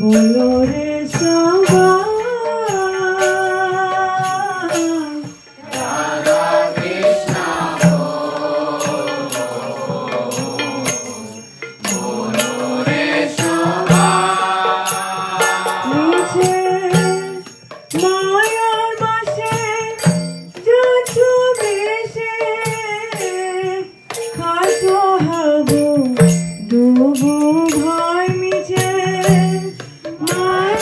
বলো রে সবাই নিচে মায়ার বাসে যাচ্ছো বেশে খাটো হবো ডুবো ভয় মিছে মায়া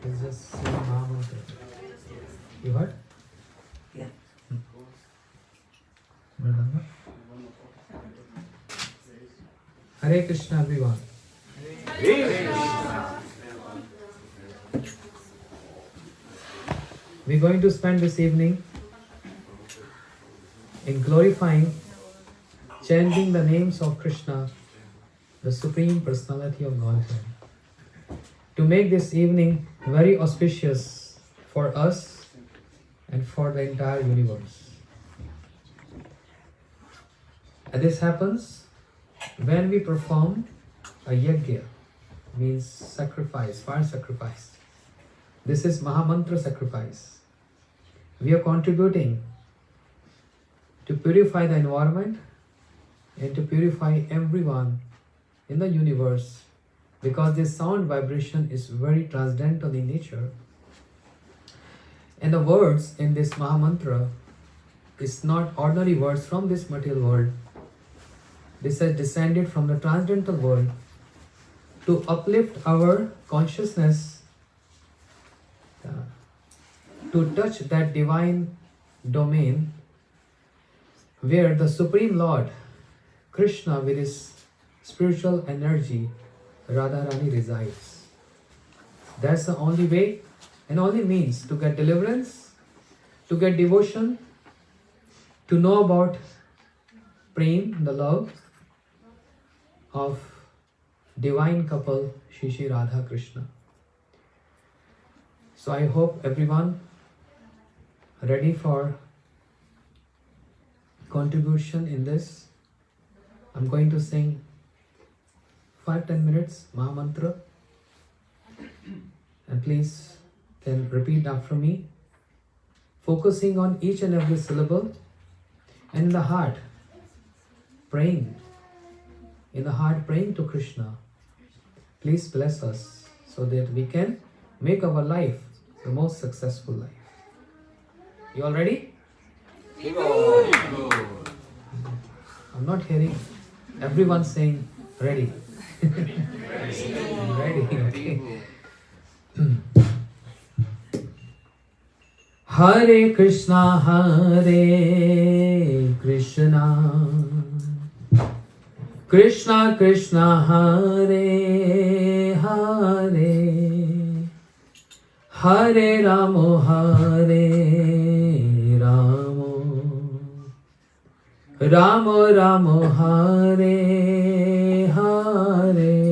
It's just saying Mahamantra. You heard? Yeah. Well done, no? Hare Krishna, everyone. We're going to spend this evening in glorifying, chanting the names of Krishna, the Supreme Personality of Godhead. To make this evening very auspicious for us and for the entire universe. And this happens when we perform a yajna, means sacrifice, fire sacrifice. This is Mahamantra sacrifice. We are contributing to purify the environment and to purify everyone in the universe, because this sound vibration is very transcendental in nature. And the words in this Mahamantra is not ordinary words from this material world. This has descended from the transcendental world to uplift our consciousness, to touch that divine domain where the Supreme Lord, Krishna, with his spiritual energy, Radharani, resides. That's the only way and only means to get deliverance, to get devotion, to know about prem, the love of divine couple Shri Shri Radha Krishna. So I hope everyone ready for contribution in this. I'm going to sing 5-10 minutes Mahamantra, and please can repeat after me, focusing on each and every syllable, and in the heart praying, to Krishna. Please bless us so that we can make our life the most successful life. You all ready? I'm not hearing everyone saying ready. Ready, okay. Hare Krishna, Hare Krishna, Krishna Krishna, Hare Hare, Hare Ramo, Hare Ramo, Ramo Ramo, Hare Hare.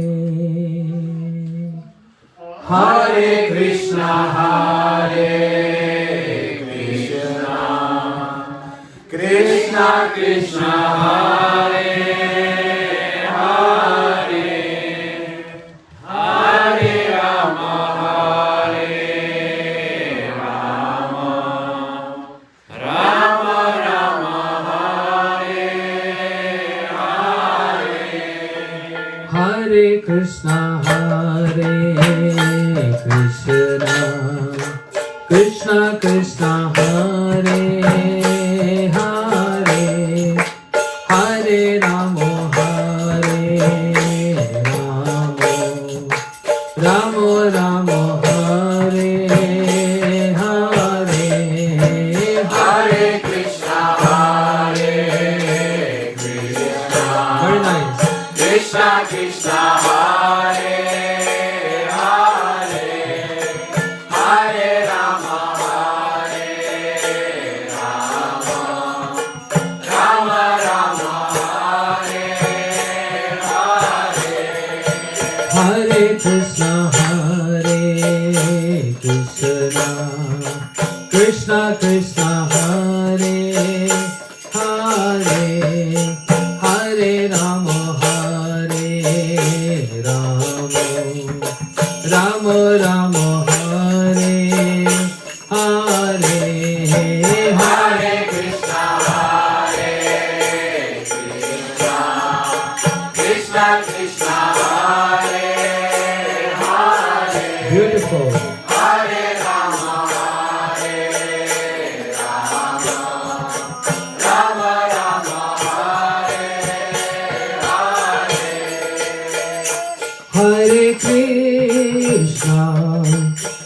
Hare Krishna, Hare Krishna, Krishna Krishna, Hare Hare, Hare Rama, Hare Rama, Rama Rama, Hare Hare. Hare Krishna, Hare Krishna, Krishna Krishna, Hare Hare, Hare Ramo, Hare Ramo, Ramo Ramo, Hare Hare. Hare Krishna, Hare Krishna, Very nice. Krishna Krishna, Hare Hare, Hare Rama, Hare Rama, Rama Rama, Hare Hare. Hare Krishna, Hare Krishna, Krishna Krishna, Hare Hare, Hare Rama, Hare Rama, Rama Rama, Hare Hare. Hare Krishna, Hare Krishna, Krishna Krishna, Hare Hare, Beautiful. Hare Rama, Hare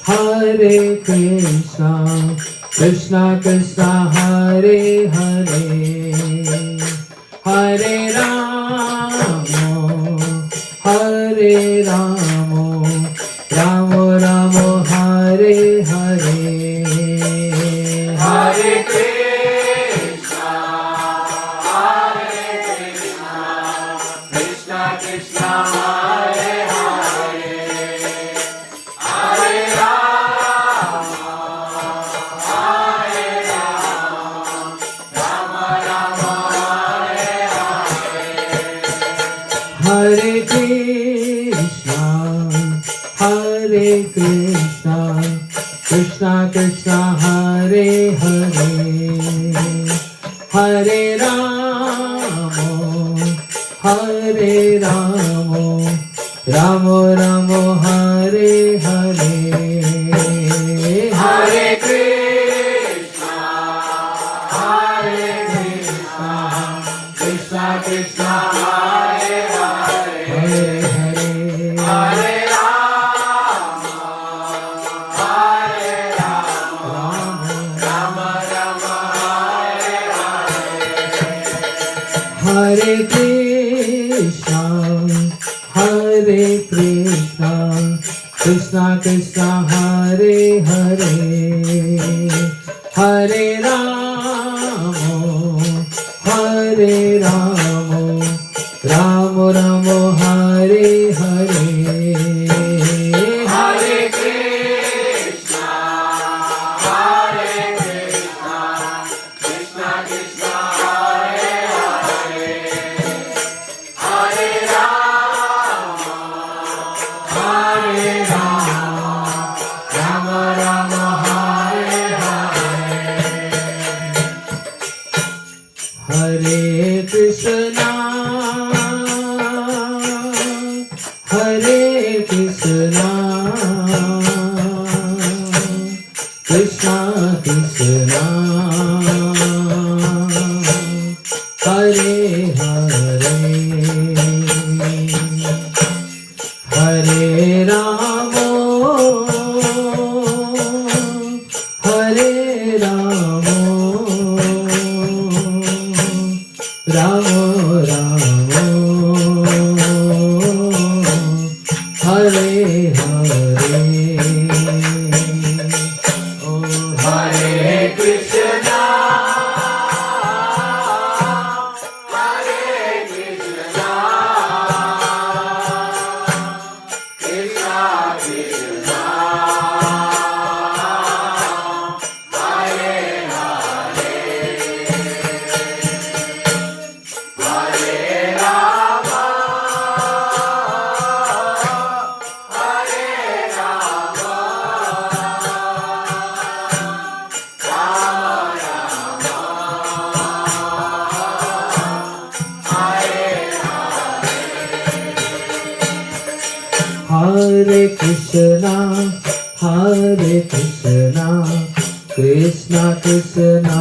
Hare Krishna, Krishna Krishna, Hare Hare, Hare Rama, Hare Rama, Rama Rama, Hare Hare, Hare Krishna, Hare Krishna, Krishna Krishna, Hare Hare, Hare Rama, Hare Rama, Rama Rama, Hare Hare. Hare Krishna, Hare Krishna, Krishna Krishna, Hare Hare, Hare Rama, Hare Rama, Rama Rama, Hare Hare, Hare Krishna, Hare Krishna, Krishna Krishna, Hare Hare, Hare Hare, Hare Rama, Hare Rama, Rama Rama, Hare Hare Hare. Krishna, Hare Krishna, Krishna Krishna, Hare Hare, Hare Rama, Hare Rama, Rama Rama, Hare Hare, Hare Krishna, Hare Krishna, Krishna Krishna, Hare Hare, Hare Rama, Hare Rama, Rama Rama, Hare Hare. Hare Krishna, Hare Krishna, Krishna Krishna, Hare Hare, Hare Rama, Hare Rama, Rama Rama, Hare Hare, oh Hare Krishna, Hare Krishna, Krishna Krishna, Hare Hare, Hare Rama, Hare Rama, Hare Krishna, Hare Krishna, Krishna Krishna,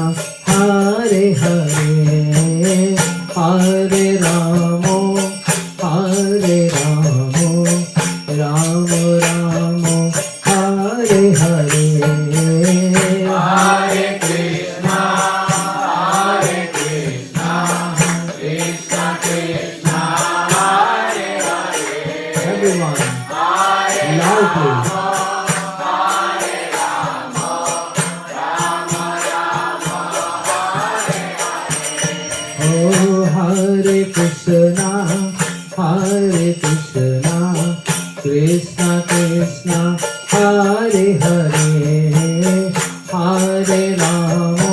Hare Hare, Hare Rama, Hare Rama, Rama Rama, Hare Hare, Hare Krishna, Hare Krishna, Krishna Krishna, Hare Hare, everyone, loudly. Oh, Hare Krishna, Hare Krishna, Krishna Krishna, Hare Hare, Hare Rama,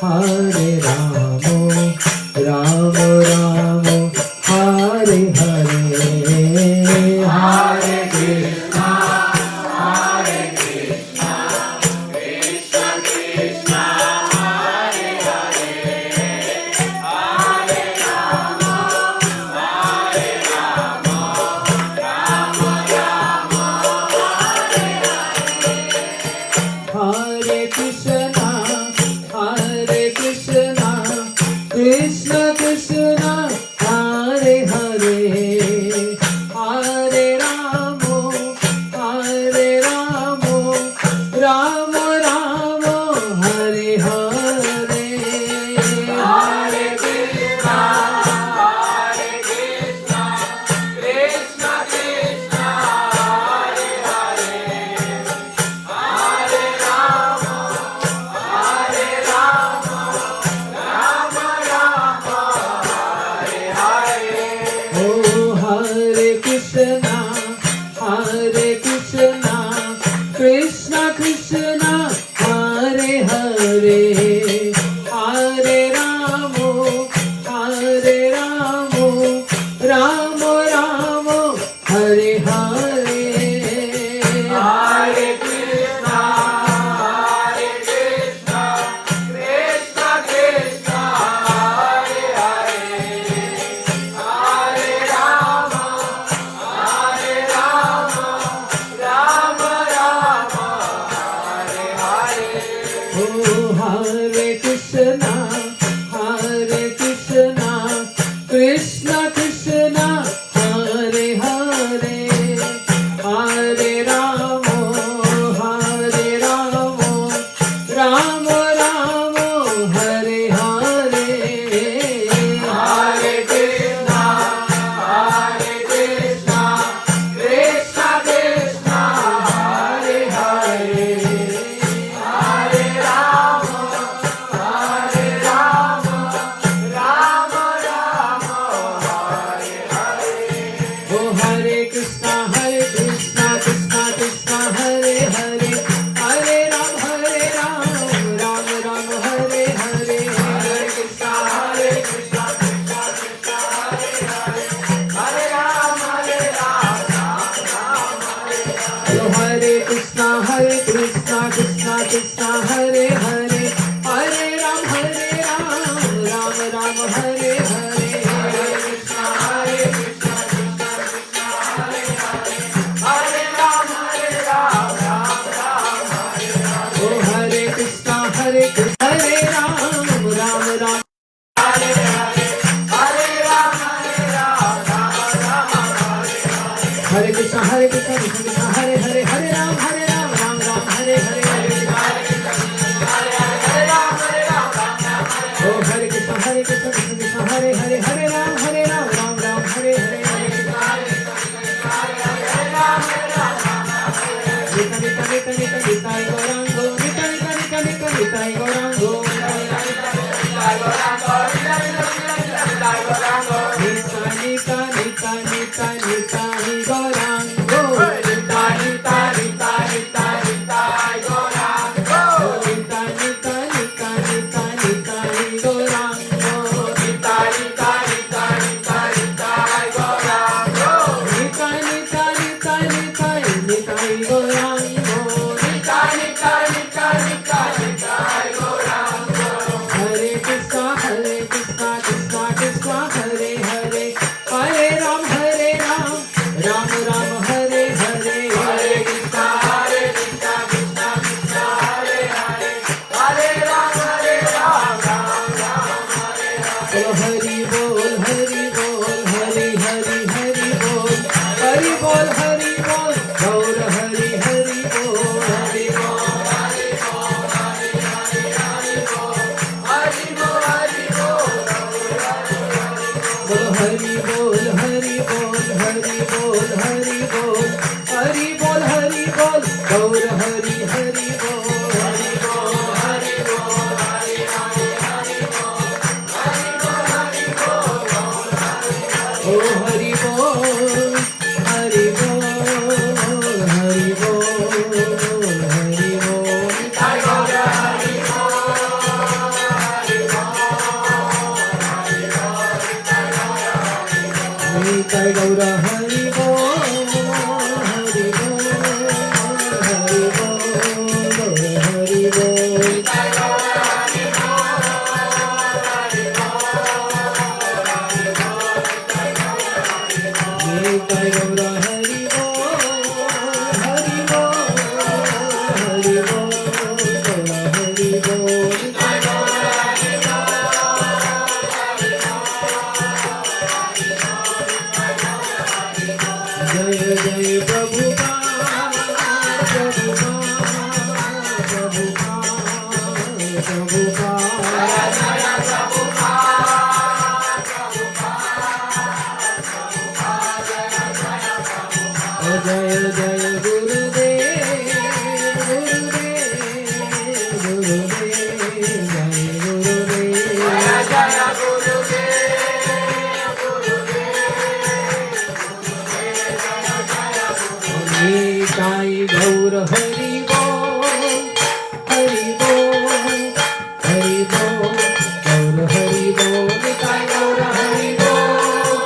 Hare Rama, Rama Rama, Hare Hare, Hare Krishna, Hare Krishna, Krishna Krishna, Hare Hare, Hare Rama, Hare Rama, Rama Rama, Hare Hare. Krishna, Hare Krishna, Krishna Krishna, Hare Hare, Hare Rama, Hare Rama, Rama Rama, Hare Hare, Hare Krishna, Hare Krishna, Krishna Krishna, Hare Hare, Hare Rama, Hare Rama, Rama Rama, Hare Hare. Oh Hare Krishna, Krishna Krishna, Hare Hare, Hare Ram, Ram Ram, Hare Hare, Hare Krishna, Krishna Krishna, Hare Hare, Hare Rama, Ram Ram, Oh Hare Krishna, Krishna Krishna, Hare Hare, Hare Ram, Ram Ram, Hare Hare, Hare Krishna, Krishna Krishna, Hare Hare, Hare Rama, Ram Ram, Hare Hare. Oh Hare Krishna, Hare Ram, Ram Ram. Hare Hare, Hare Rama, Ram Ram, Hare Hare. Hare Krishna, Krishna Krishna, Hare Hare, Hare Ram, Ram Ram, Hare Hare. Oh Hare Krishna, Krishna Krishna, Hare Hare, Hare Ram, Ram Ram, Hare Hare. Nita Nita Nita Nita Gaurango, Nita Nita Nita Nita Nita Gaurango. Nita Nita Nita Nita Nita Gaurango. Nita Nita Nita Nita Nita Gaurango. Nita Nita Nita Nita Nita Gaurango. Nita Nita Nita Nita Nita Gaurango. Nita Nita Nita Nita Nita Gaurango. Nita Nita Nita Nita Nita Gaurango. Hare Krishna, Krishna Krishna, Hare Hare, Hare Ram, Ram Ram, Hare Hare. Hare Krishna, Krishna Krishna, Hare Hare, Hare Rama, Ram Ram, Hare Hare. Bolo Hari Bol, Hari Bol, Hari Hari Hari Bol, Hari Bol, Hari Bol, Gaur Hari Hari Bol, Hari Bol. Hari Bol, Hari Hari Hari Bol, Hari Bol, Hari Bol, Bolo Hari Bol, Hari Bol, Hari Bol, Hari Bol, Hari Bol, Hari Bol, Gaur Hari Hari Bol, Hari Bol. Hari Bol, Hari Hari Hari Bol, Hari Bol, Hari Bol, Oh Hari Bol, Hari Bol, Hari Bol, Hari Bol. Hari Bol, Hari Bol, Hari Bol, Nitai Gaura Hari Bol, Hari Bol, Hari Bol, Hari Bol. Nitai Gaura Hari Bol, Hari Bol, Hari Bol, Hari Bol. Jai Jai Prabhupada, Prabhupada, Prabhupada. Jai Jai Gurudev, Gurudev, Gurudev, Jai Gurudev. Jaya Gurudev, Nitai Gaur Hari Bol, Hari Bol, Hari Bol, Gaur Hari Bol, Nitai Gaur Hari Bol,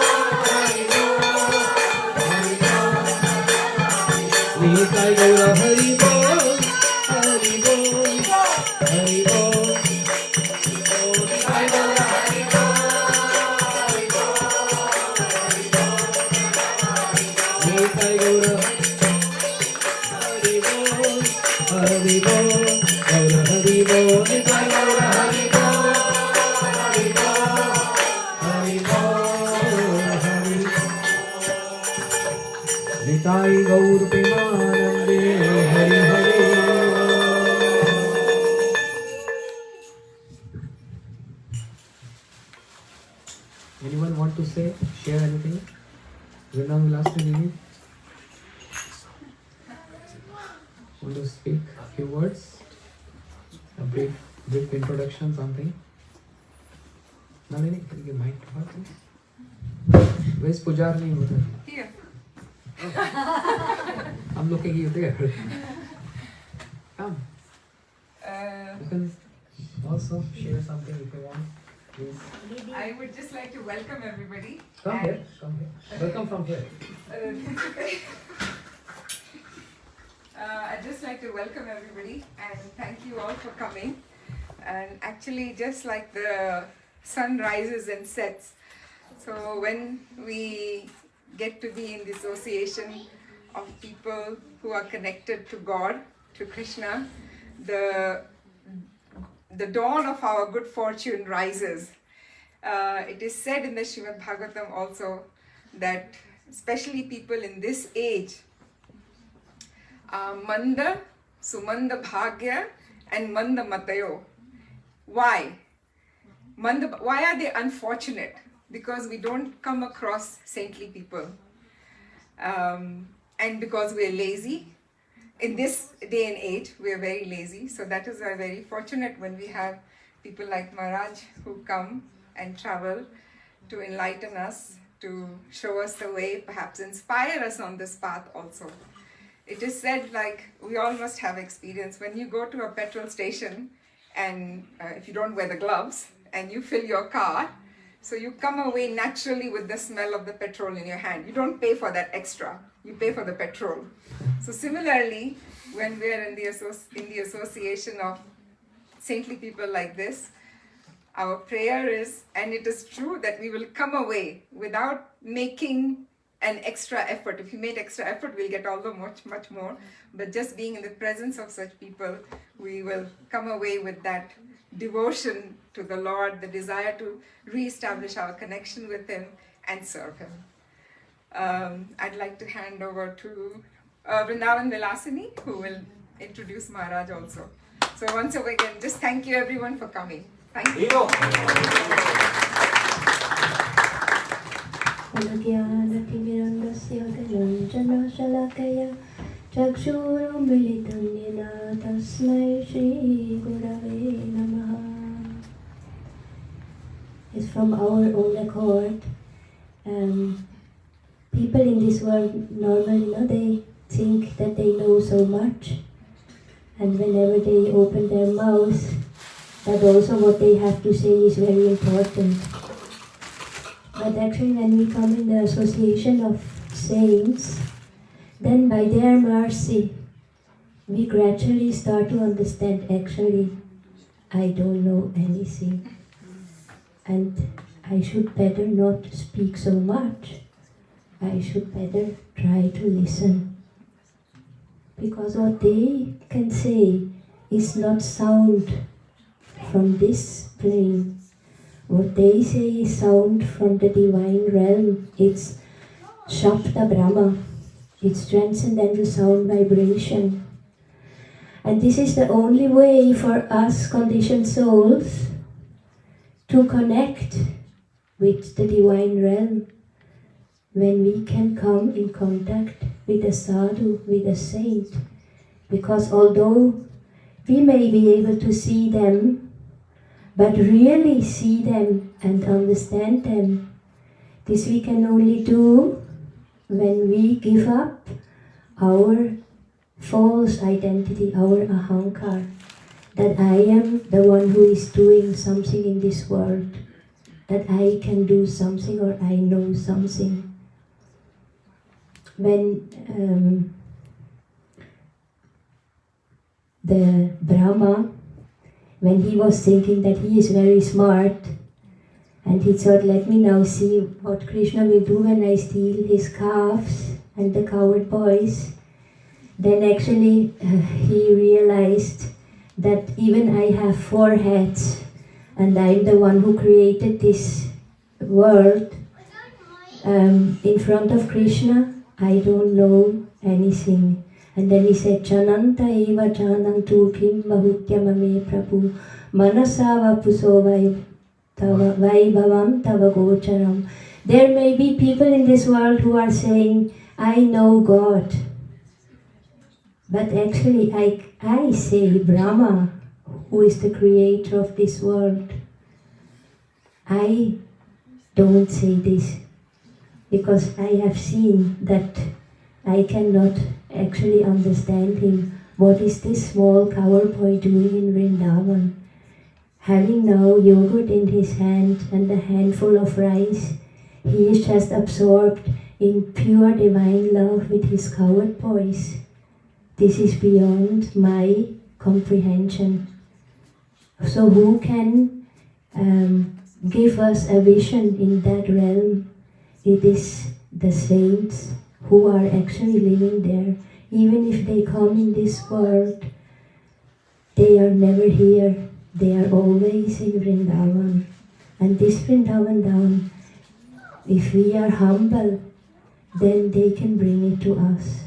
Hari Bol, Hari Bol. Nitai Gaur Hari Bol, Hari Bol, Hari Bol. Nitai Gaur Hari Bol, Nitai Gaur Hari Bol, Hari Bol, Gaur Hari Bol, Nitai Gaur Hari Bol. Gaur Premanande Hari Hari. Anyone want to say, share anything? Vrindavan Vilasini, want to speak a few words? A brief introduction, something? Nalini, can you give mic to her, please? Where's Pujarni over there? Here. I'm looking you there. Come. You can also share something if you want. Please. I would just like to welcome everybody. Come here. Come here. Welcome from here. I'd just like to welcome everybody and thank you all for coming. And actually, just like the sun rises and sets, so when we get to be in the association of people who are connected to God, to Krishna, the dawn of our good fortune rises. It is said in the Srimad Bhagavatam also that especially people in this age, Manda, Sumanda Bhagya and Manda Matayo. Why? Why are they unfortunate? Because we don't come across saintly people. And because we are lazy. In this day and age, we are very lazy. So that is why very fortunate when we have people like Maharaj who come and travel to enlighten us, to show us the way, perhaps inspire us on this path also. It is said, like, we all must have experience. When you go to a petrol station and if you don't wear the gloves and you fill your car, so you come away naturally with the smell of the petrol in your hand. You don't pay for that extra. You pay for the petrol. So similarly, when we are in the association of saintly people like this, our prayer is, and it is true, that we will come away without making an extra effort. If you made extra effort, we'll get all the much more. But just being in the presence of such people, we will come away with that devotion to the Lord, the desire to re-establish our connection with Him and serve Him. I'd like to hand over to Vrindavan Vilasini, who will introduce Maharaj also. So once again, just thank you everyone for coming. Thank you. चक्षुरुमिलितं येन तस्मै श्रीगुरवे नमः. It's from our own accord. People in this world normally, they think that they know so much, and whenever they open their mouths, that also what they have to say is very important. But actually, when we come in the association of saints, then by their mercy, we gradually start to understand, actually, I don't know anything. And I should better not speak so much. I should better try to listen. Because what they can say is not sound from this plane. What they say is sound from the divine realm. It's Shabda Brahma. It's transcendental sound vibration. And this is the only way for us conditioned souls to connect with the divine realm, when we can come in contact with a sadhu, with a saint. Because although we may be able to see them, but really see them and understand them, this we can only do when we give up our false identity, our ahankar, that I am the one who is doing something in this world, that I can do something or I know something. When the Brahma, when he was thinking that he is very smart, and he thought, let me now see what Krishna will do when I steal his calves and the cowherd boys, then actually he realized that even I have 4 heads and I'm the one who created this world. In front of Krishna, I don't know anything. And then he said, Jananta eva janantu kim mahutyamame prabhu manasava puso vaibhavam tava gocharam. There may be people in this world who are saying, I know God. But actually I say Brahma, who is the creator of this world. I don't say this because I have seen that I cannot actually understand him. What is this small cowboy doing in Vrindavan? Having now yogurt in his hand and a handful of rice, he is just absorbed in pure divine love with his coward boys. This is beyond my comprehension. So who can give us a vision in that realm? It is the saints who are actually living there. Even if they come in this world, they are never here. They are always in Vrindavan. And this Vrindavan Dham, if we are humble, then they can bring it to us.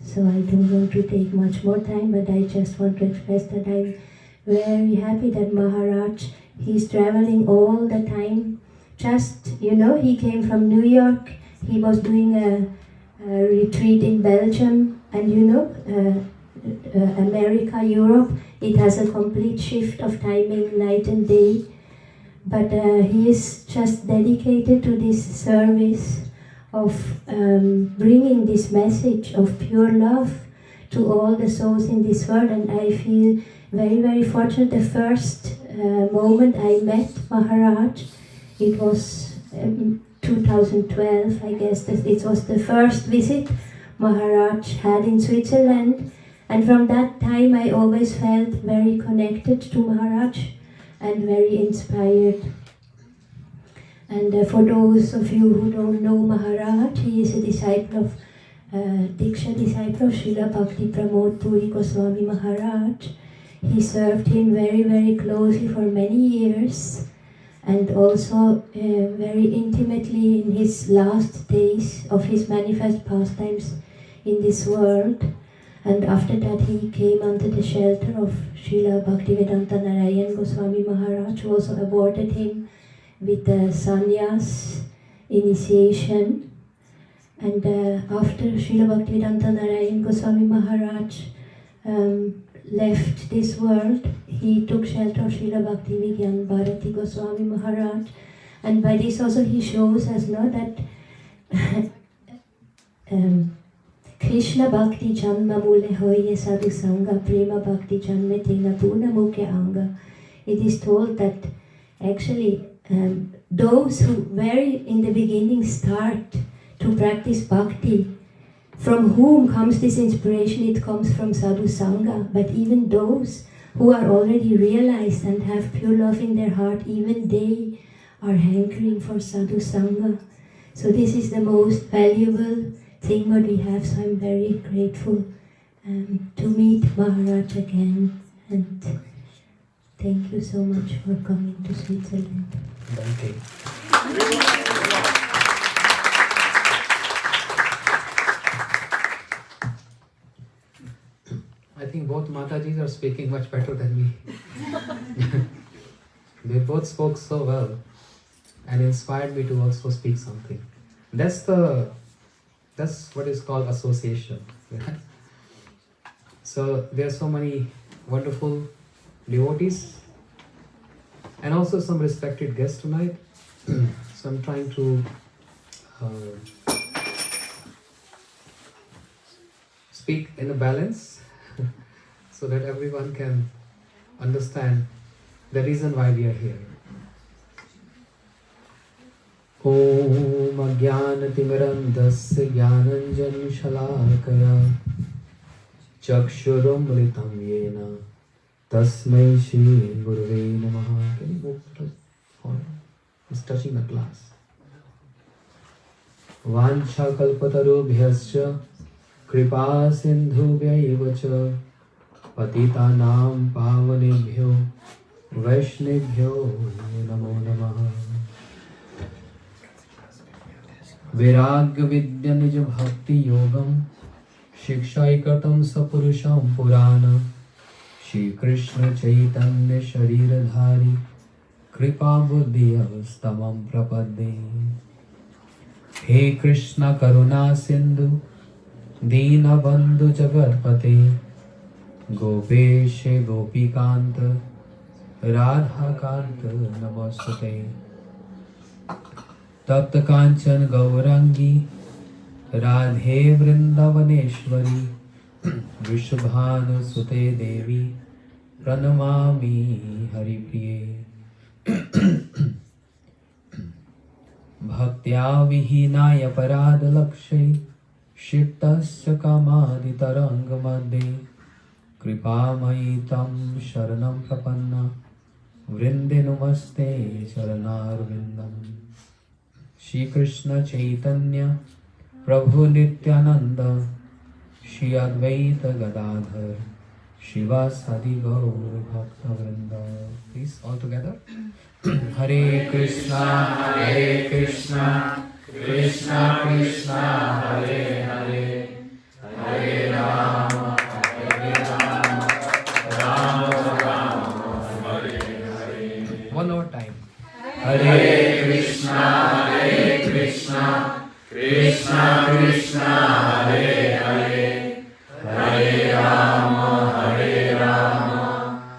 So I don't want to take much more time, but I just want to express that I'm very happy that Maharaj, he's traveling all the time. Just, he came from New York, he was doing a retreat in Belgium, and America, Europe, it has a complete shift of timing, night and day. But he is just dedicated to this service of bringing this message of pure love to all the souls in this world. And I feel very, very fortunate. The first moment I met Maharaj, it was 2012, I guess. It was the first visit Maharaj had in Switzerland. And from that time I always felt very connected to Maharaj and very inspired. And for those of you who don't know Maharaj, he is a disciple of Diksha disciple of Srila Bhakti Pramod Puri Goswami Maharaj. He served him very, very closely for many years, and also very intimately in his last days of his manifest pastimes in this world. And after that he came under the shelter of Srila Bhaktivedanta Narayan Goswami Maharaj, who also awarded him with the sannyas initiation. And after Srila Bhaktivedanta Narayan Goswami Maharaj left this world, he took shelter of Srila Bhakti Vigyan Bharati Goswami Maharaj. And by this also he shows us that Krishna Bhakti Janma Mule Hoye Sadhu Sangha Prema Bhakti Janme Tena Puna Mukhe Anga. It is told that actually those who very in the beginning start to practice bhakti, from whom comes this inspiration? It comes from Sadhu Sangha. But even those who are already realized and have pure love in their heart, even they are hankering for Sadhu Sangha. So this is the most valuable thing what we have. So I'm very grateful to meet Maharaj again. And thank you so much for coming to Switzerland. Thank you. I think both Matajis are speaking much better than me. They both spoke so well and inspired me to also speak something. That's what is called association. So there are so many wonderful devotees and also some respected guests tonight. So I'm trying to speak in a balance so that everyone can understand the reason why we are here. Om Ajnanatimirandasya Jnananjana Shalakaya Chakshurumritam Yena Tasmai Shri Gurave Namaha. Can you move the phone? It's touching the glass. Vancha kalpatarubhyascha kripa sindhubhyaiva cha patitanam pavanebhyo vaishnebhyo namo namaha. Viragya Vidya Nija Bhakti Yogam Shikshaikratam Sapurusham Purana Shri Krishna Chaitanya Shariradhari Kripa Buddhi Avastamam Prapadde. He Krishna Karuna Sindhu Dina Bandhu Jagatpate Gopeshe Gopikanta Radha Kanta Namastate. Tapta Kanchan Gaurangi Radhe Vrindavaneshwari Vrishabhanu Sute Devi Pranamami Haripriye. Bhaktya Vihinaya Parada Lakshay Shittasya Kamadi Taranga Madhe Kripamai Tam Sharanam Prapanna Vrinde Namaste Charanarvindam. Shri Krishna Chaitanya Prabhu Nityananda Shri Advaita Gadadhar Shivasadi Gaur Bhakta Vrinda. Please all together. Hare Krishna, Hare Krishna, Krishna Krishna, Hare Hare, Hare Rama, Hare Rama, Rama Rama, Hare Hare. One more time. Hare Krishna, Hare Krishna, Krishna Krishna, Hare Hare, Hare Rama, Hare Rama,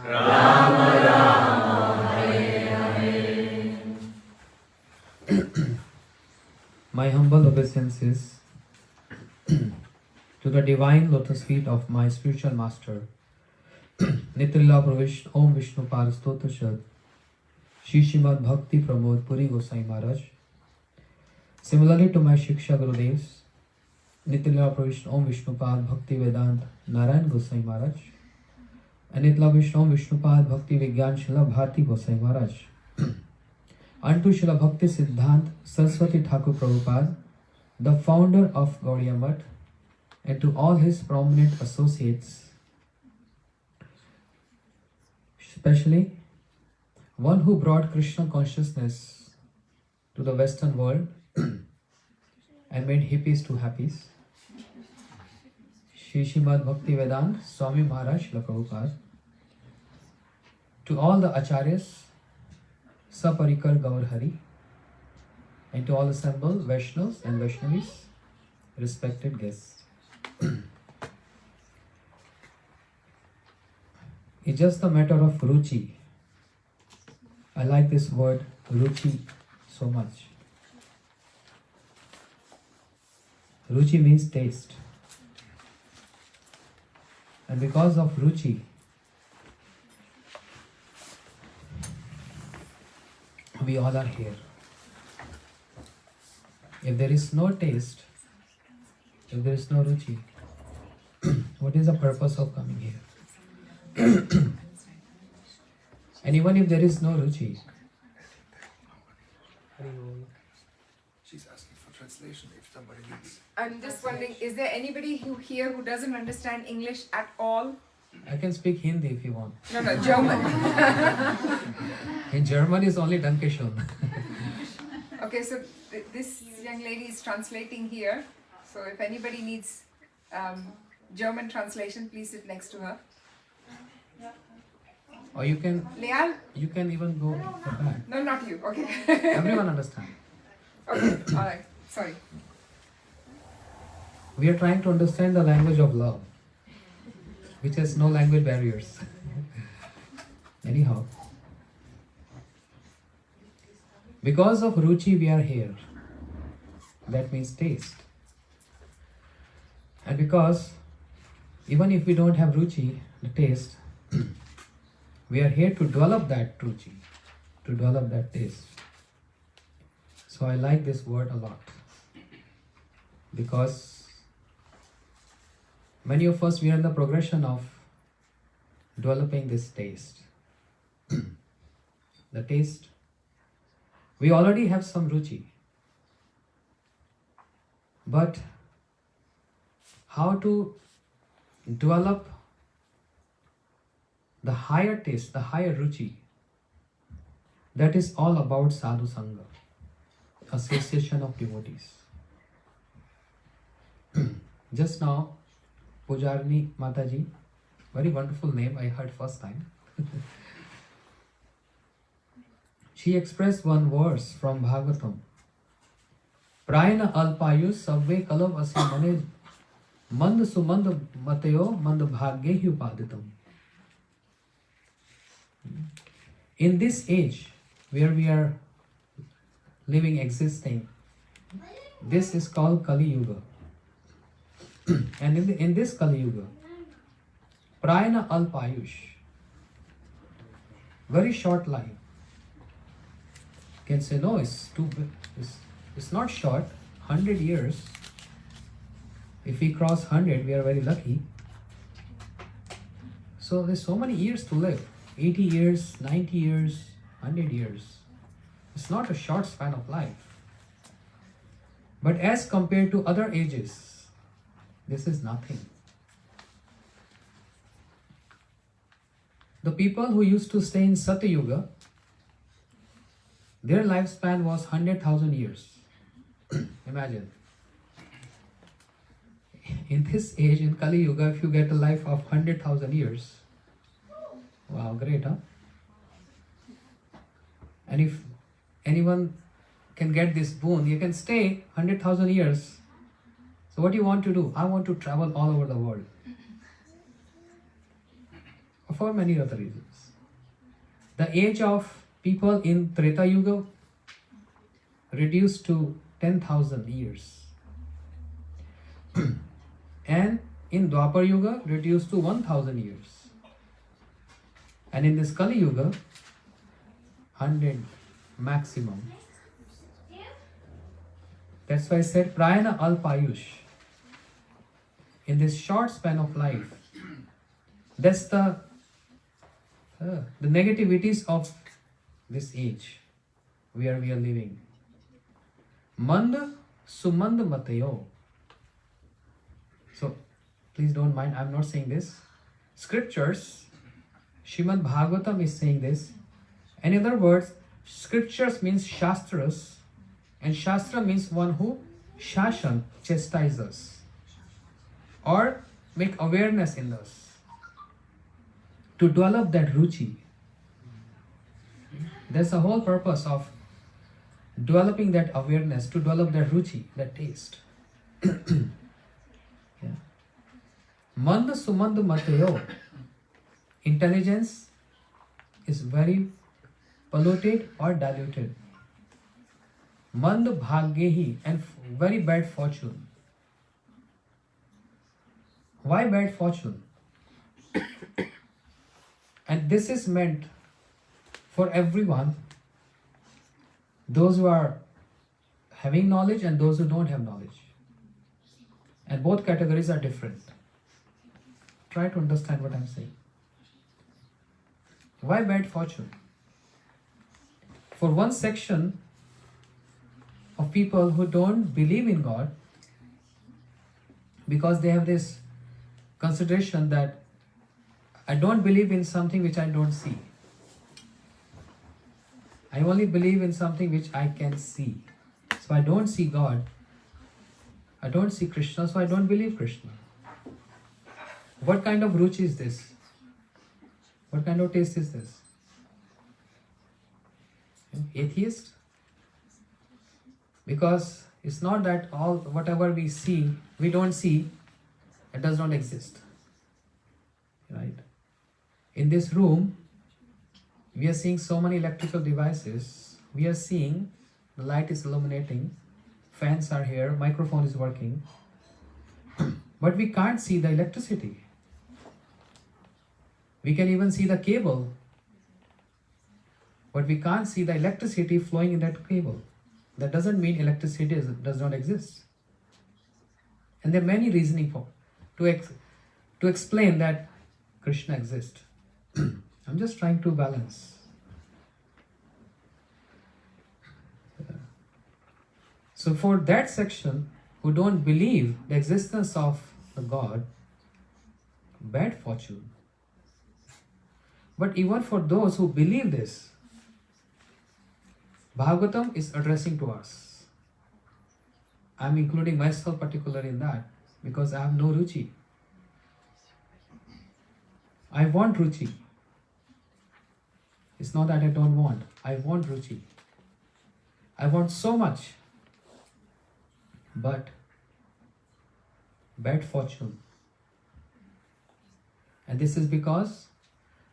Rama Rama, Hare Hare. My humble obeisances to the divine lotus feet of my spiritual master, Nitrila Pravish Om Vishnu Parastota Shad, Shri Srimad Bhakti Pramod Puri Gosai Maharaj. Similarly to my Shiksha Gurudevs, Nityalila Pravish Om Vishnupad Bhakti Vedant Narayan Gosai Maharaj and Nityalila Vishnu Om Vishnupad Bhakti Vigyan Srila Bharti Gosai Maharaj. Unto Srila Bhakti Siddhant Saraswati Thakur Prabhupada, the founder of Gaudiya Math, and to all his prominent associates, especially one who brought Krishna consciousness to the Western world and made hippies to happies, Shri Srimad Bhakti Vedant Swami Maharaj Srila Prabhupada, to all the Acharyas, Saparikar Gaur Hari, and to all assembled Vaishnavas and Vaishnavis, respected guests. It's just a matter of ruchi. I like this word ruchi so much. Ruchi means taste. And because of ruchi, we all are here. If there is no taste, if there is no ruchi, what is the purpose of coming here? And even if there is no ruchi, She's asking for translation if somebody needs. I'm just wondering, is there anybody here who doesn't understand English at all? I can speak Hindi if you want. No, German. In German is only Danke schön. Okay, so this young lady is translating here. So if anybody needs German translation, please sit next to her. Or you can Leal? even go for that. No, not you. Okay. Everyone understand. Okay, alright. Sorry. We are trying to understand the language of love, which has no language barriers. Anyhow, because of ruchi we are here. That means taste. And because even if we don't have ruchi, the taste, we are here to develop that ruchi, to develop that taste. So I like this word a lot, because many of us, we are in the progression of developing this taste. The taste, we already have some ruchi, but how to develop the higher taste, the higher ruchi, that is all about sadhu sangha, association of devotees. Just now, Pujarni Mataji, very wonderful name, I heard first time. She expressed one verse from Bhagavatam. Prayana alpayu sabve kalav asya mane mand sumand matayo mand bhagye hi upaditam. In this age where we are living, existing, this is called Kali Yuga. And in this Kali Yuga, Prayana alpayush, very short life. You can say, no, it's too big. It's not short, 100 years. If we cross 100, we are very lucky. So there's so many years to live. 80 years, 90 years, 100 years. It's not a short span of life. But as compared to other ages, this is nothing. The people who used to stay in Satyuga, their lifespan was 100,000 years. Imagine. In this age, in Kali Yuga, if you get a life of 100,000 years, wow, great, huh? And if anyone can get this boon, you can stay 100,000 years. So what do you want to do? I want to travel all over the world. For many other reasons. The age of people in Treta Yuga reduced to 10,000 years. And in Dwapar Yuga reduced to 1,000 years. And in this Kali Yuga, 100 maximum. That's why I said Prayana alpayush. In this short span of life, that's the negativities of this age where we are living. Manda sumand matayo. So please don't mind, I'm not saying this. Scriptures, Srimad Bhagavatam is saying this. In other words, scriptures means shastras, and shastra means one who shashan, chastises, or make awareness in us. To develop that ruchi. That's the whole purpose of developing that awareness, to develop that ruchi, that taste. Yeah. Manda sumanda matayo. Intelligence is very polluted or diluted. Manda bhagyehi, and very bad fortune. Why bad fortune? And this is meant for everyone, those who are having knowledge and those who don't have knowledge. And both categories are different. Try to understand what I'm saying. Why bad fortune? For one section of people who don't believe in God, because they have this consideration that I don't believe in something which I don't see. I only believe in something which I can see. So I don't see God. I don't see Krishna, so I don't believe Krishna. What kind of ruchi is this? What kind of taste is this? Atheist? Because it's not that all whatever we see, we don't see, it does not exist. Right? In this room, we are seeing so many electrical devices. We are seeing the light is illuminating, fans are here, microphone is working, but we can't see the electricity. We can even see the cable, but we can't see the electricity flowing in that cable. That doesn't mean electricity does not exist. And there are many reasoning to explain that Krishna exists. I'm just trying to balance. So for that section who don't believe the existence of the God, bad fortune. But even for those who believe this, Bhagavatam is addressing to us. I'm including myself particularly in that. because I have no ruchi. I want ruchi. It's not that I don't want. I want ruchi. I want so much. But bad fortune. And this is because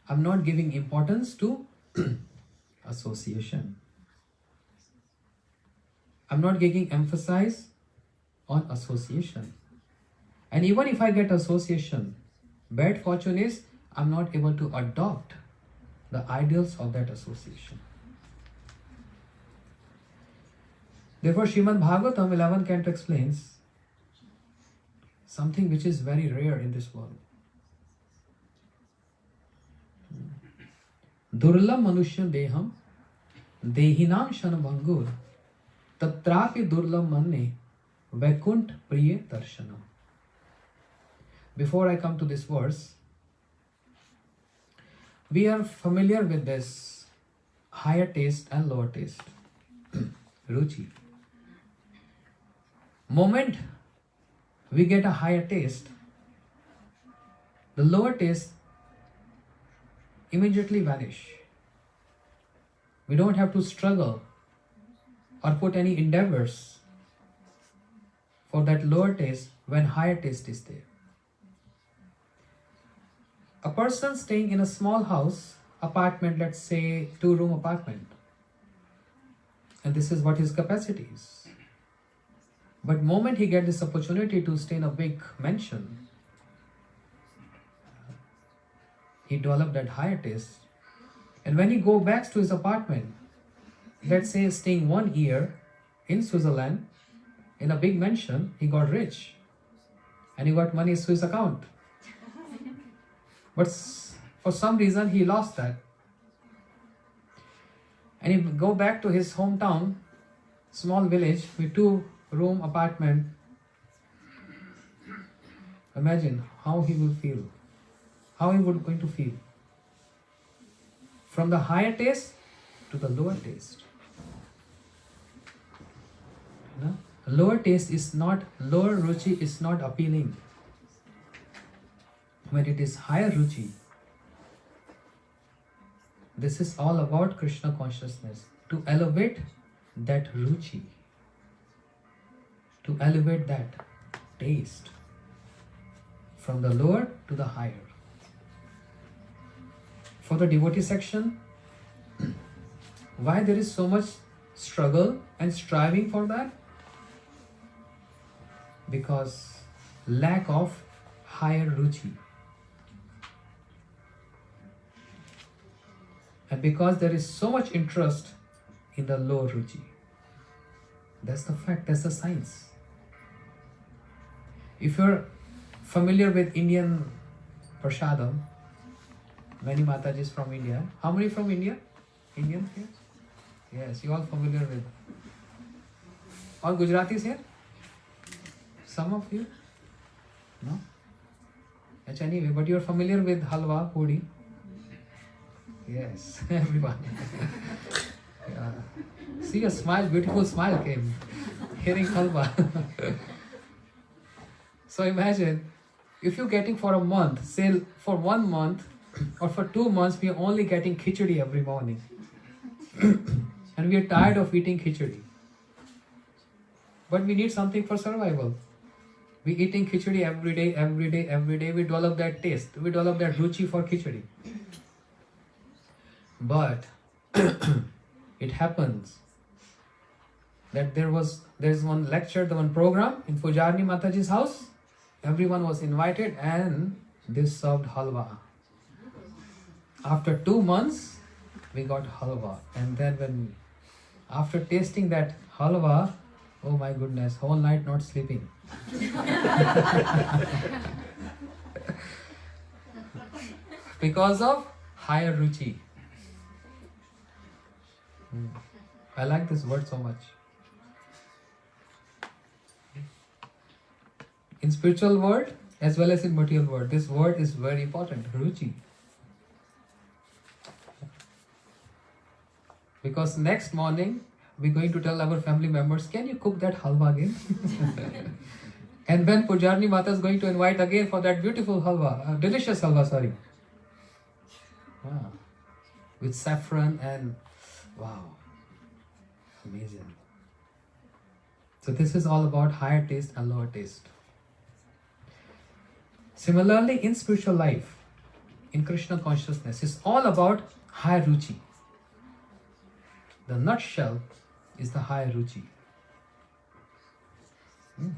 I'm not giving importance to association. I'm not giving emphasis on association. And even if I get association, bad fortune is I'm not able to adopt the ideals of that association. Therefore, Srimad Bhagavatam 11th canto explains something which is very rare in this world. Durlabh manushya deham dehinam shanabhangur tatrapi durlabh manne vaikunt priya darshanam. Before I come to this verse, we are familiar with this higher taste and lower taste. Ruchi. Moment we get a higher taste, the lower taste immediately vanish. We don't have to struggle or put any endeavors for that lower taste when higher taste is there. A person staying in a small house, apartment, let's say 2-room apartment, and this is what his capacity is. But moment he gets this opportunity to stay in a big mansion, he developed that higher taste. And when he go back to his apartment, let's say staying 1 year in Switzerland, in a big mansion, he got rich. And he got money in Swiss account. But for some reason, he lost that. And he go back to his hometown, small village with 2-room apartment. Imagine how he will feel. How he would going to feel. From the higher taste to the lower taste. You know? Lower taste is not, lower ruchi is not appealing. When it is higher ruchi, this is all about Krishna consciousness. To elevate that ruchi. To elevate that taste. From the lower to the higher. For the devotee section, why there is so much struggle and striving for that? Because lack of higher ruchi. And because there is so much interest in the low ruchi. That's the fact, that's the science. If you're familiar with Indian prasadam, many Matajis from India. How many from India? Indians here? Yes, you all familiar with. All Gujaratis here? Some of you? No? That's anyway, but you're familiar with halwa, puri? Yes, everyone. Yeah. See a smile, beautiful smile came. Hearing halwa. So imagine, if you're getting for a month, say for 1 month, or for 2 months, we are only getting khichdi every morning. And we are tired of eating khichdi. But we need something for survival. We eating khichdi every day, every day, every day. We develop that taste. We develop that ruchi for khichdi. But it happens that there's one lecture, the one program in Pujarni Mataji's house. Everyone was invited and they served halwa. After 2 months, we got halwa. And then after tasting that halwa, oh my goodness, whole night not sleeping. Because of higher ruchi. I like this word so much. In spiritual world as well as in material world, this word is very important, ruchi. Because next morning, we're going to tell our family members, can you cook that halwa again? And when Pujarni Mata is going to invite again for that beautiful halwa, delicious halwa, sorry. Ah, with saffron and wow, amazing. So this is all about higher taste and lower taste. Similarly, in spiritual life, in Krishna consciousness, it's all about higher ruchi. The nutshell is the higher ruchi.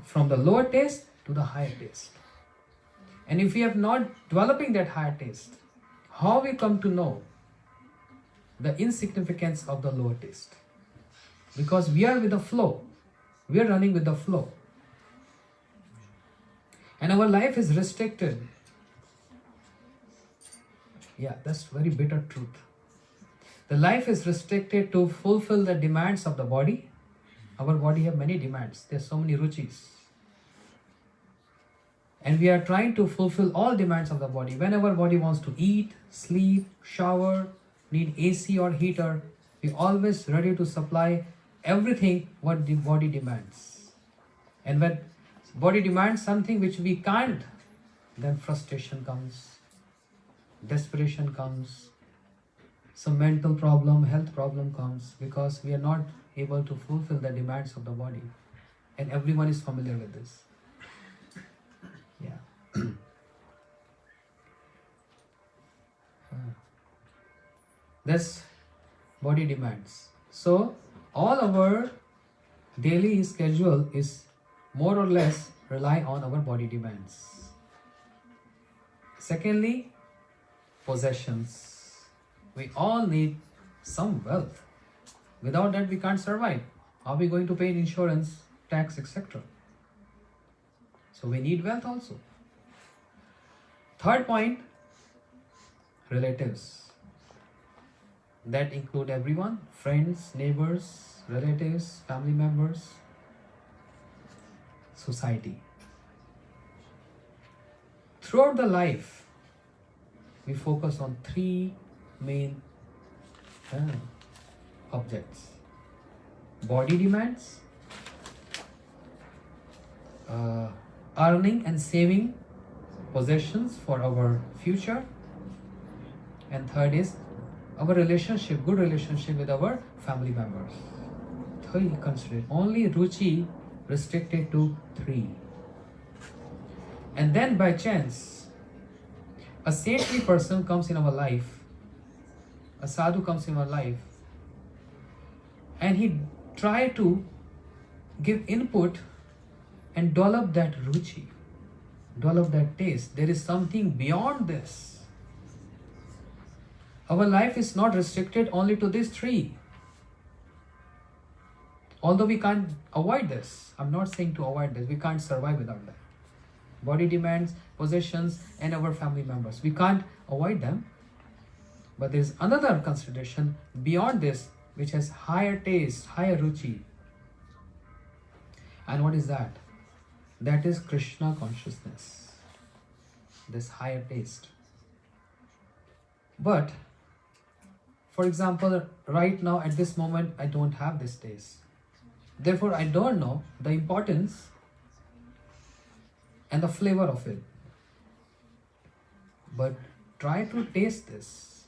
From the lower taste to the higher taste. And if we are not developing that higher taste, how we come to know the insignificance of the lower taste? Because we are with the flow. We are running with the flow. And our life is restricted. Yeah, that's very bitter truth. The life is restricted to fulfill the demands of the body. Our body have many demands. There's so many ruchis. And we are trying to fulfill all demands of the body. When our body wants to eat, sleep, shower, need AC or heater, we always ready to supply everything what the body demands. And when body demands something which we can't, then frustration comes, desperation comes, some mental problem, health problem comes, because we are not able to fulfill the demands of the body. And everyone is familiar with this. Yeah. That's body demands. So all our daily schedule is more or less rely on our body demands. Secondly, possessions. We all need some wealth. Without that, we can't survive. How are we going to pay insurance, tax, etc.? So we need wealth also. Third point, relatives. That include everyone, friends, neighbors, relatives, family members, society. Throughout the life, we focus on three main objects: body demands, earning and saving possessions for our future, and third is our relationship, good relationship with our family members. Three considered. Only ruchi restricted to three. And then by chance, a saintly person comes in our life, a sadhu comes in our life, and he try to give input and develop that ruchi, develop that taste. There is something beyond this. Our life is not restricted only to these three. Although we can't avoid this, I'm not saying to avoid this, we can't survive without that. Body demands, possessions, and our family members. We can't avoid them. But there is another consideration beyond this, which has higher taste, higher ruchi. And what is that? That is Krishna consciousness. This higher taste. But, for example, right now at this moment, I don't have this taste. Therefore, I don't know the importance and the flavor of it. But try to taste this.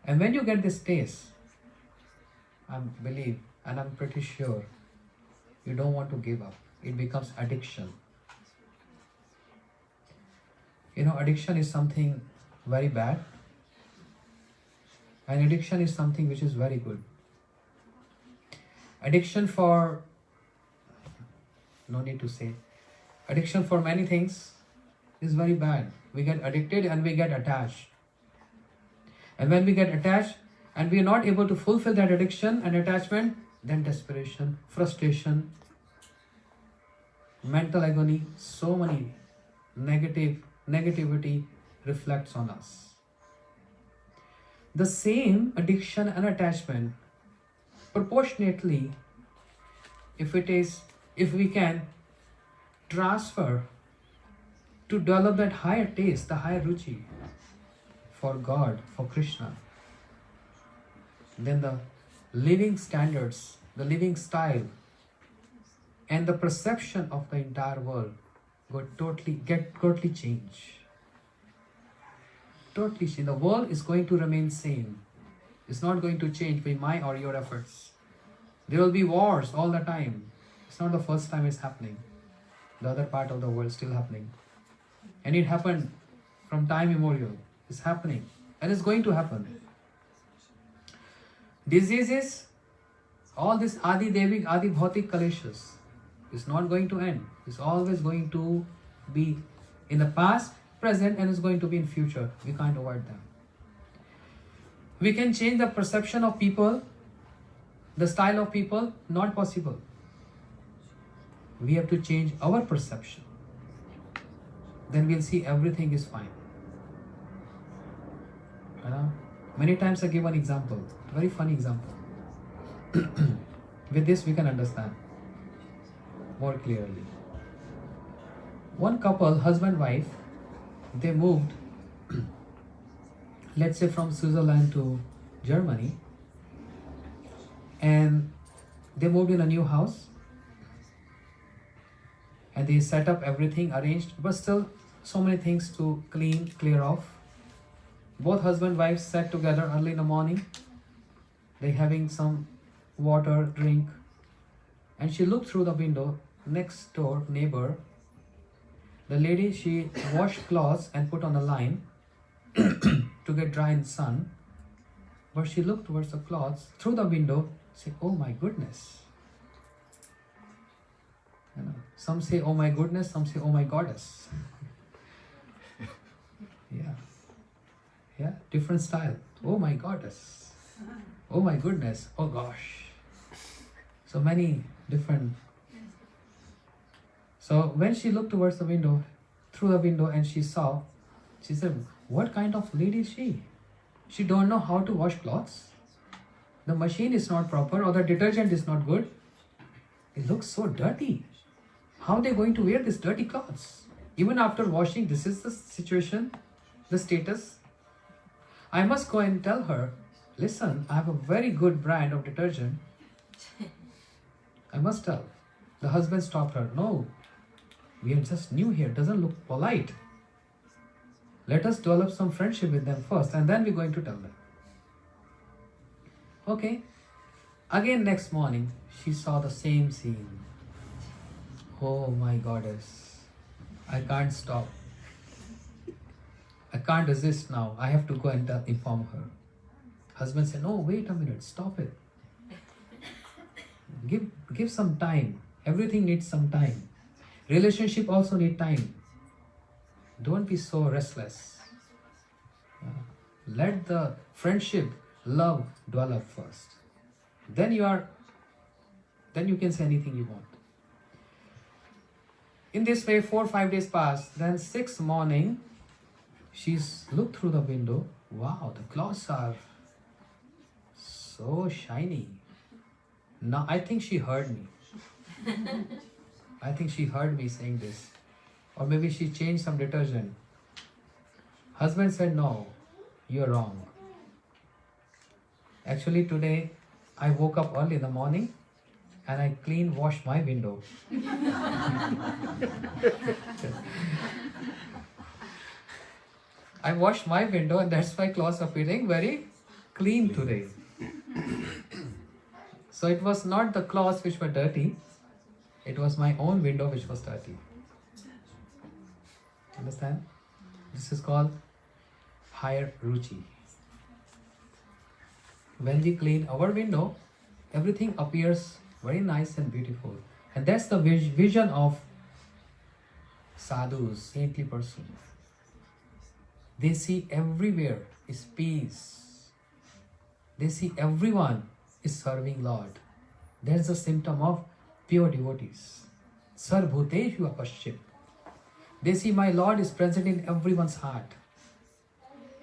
And when you get this taste, I believe and I'm pretty sure you don't want to give up. It becomes addiction. You know, addiction is something very bad, and addiction is something which is very good. Addiction for, no need to say, addiction for many things is very bad. We get addicted and we get attached. And when we get attached and we are not able to fulfill that addiction and attachment, then desperation, frustration, mental agony, so many negativity reflects on us. The same addiction and attachment, proportionately, if we can transfer to develop that higher taste, the higher ruchi for God, for Krishna, then the living standards, the living style and the perception of the entire world get totally changed. Totally change. The world is going to remain same. It's not going to change by my or your efforts. There will be wars all the time. It's not the first time it's happening. The other part of the world is still happening. And it happened from time immemorial. It's happening. And it's going to happen. Diseases, all this Adi Devik, Adi Bhautik Kaleshas is not going to end. It's always going to be in the past, present, and it's going to be in future. We can't avoid them. We can change the perception of people, the style of people, not possible. We have to change our perception. Then we'll see everything is fine. Many times I give one example, a very funny example. With this we can understand more clearly. One couple, husband, wife, they moved, let's say from Switzerland to Germany, and they moved in a new house, and they set up everything arranged, but still so many things to clear off. Both husband and wife sat together early in the morning. They having some water, drink, and she looked through the window. Next door neighbor, the lady, she washed clothes and put on the line to get dry in the sun. But she looked towards the clothes through the window, said, "Oh my goodness." Some say, "Oh my goodness," some say, "Oh my goddess." Yeah, different style. "Oh my goddess." "Oh my goodness." "Oh gosh." So many different. So when she looked towards the window, through the window, and she saw, she said, "What kind of lady is she? She don't know how to wash clothes. The machine is not proper, or the detergent is not good. It looks so dirty. How are they going to wear these dirty clothes? Even after washing, this is the situation, the status. I must go and tell her, listen, I have a very good brand of detergent. I must tell." The husband stopped her. "No, we are just new here. Doesn't look polite. Let us develop some friendship with them first, and then we're going to tell them." Okay. Again next morning, she saw the same scene. "Oh my goddess, I can't stop. I can't resist now. I have to go and inform her." Husband said, "No, wait a minute, stop it. Give some time. Everything needs some time. Relationship also need time. Don't be so restless. Let the friendship, love develop first. Then you can say anything you want." In this way, 4 or 5 days passed. Then 6th morning, she's looked through the window. Wow, the clothes are so shiny. Now I think she heard me. I think she heard me saying this. Or maybe she changed some detergent. Husband said, "No, you're wrong. Actually today I woke up early in the morning and I washed my window." "I washed my window and that's why clothes are feeling very clean today." So it was not the clothes which were dirty, it was my own window which was dirty. Understand? This is called higher ruchi. When we clean our window, everything appears very nice and beautiful. And that's the vision of sadhus, saintly persons. They see everywhere is peace. They see everyone is serving Lord. That's the symptom of pure devotees. Sarvbhuteshu apashchit. They see my Lord is present in everyone's heart.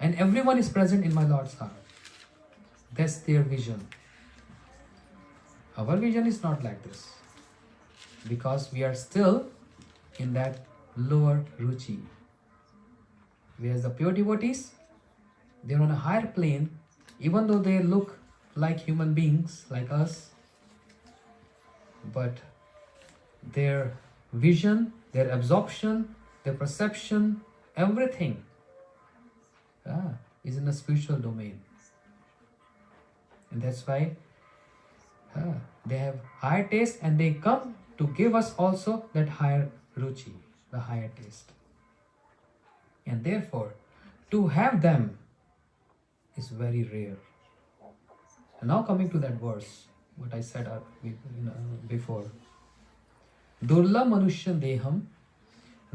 And everyone is present in my Lord's heart. That's their vision. Our vision is not like this. Because we are still in that lower ruchi. Whereas the pure devotees, they're on a higher plane, even though they look like human beings, like us, but their vision, their absorption, their perception, everything is in the spiritual domain. And that's why they have higher taste, and they come to give us also that higher ruchi, the higher taste. And therefore, to have them is very rare. And now coming to that verse, what I said before. Durla manushya deham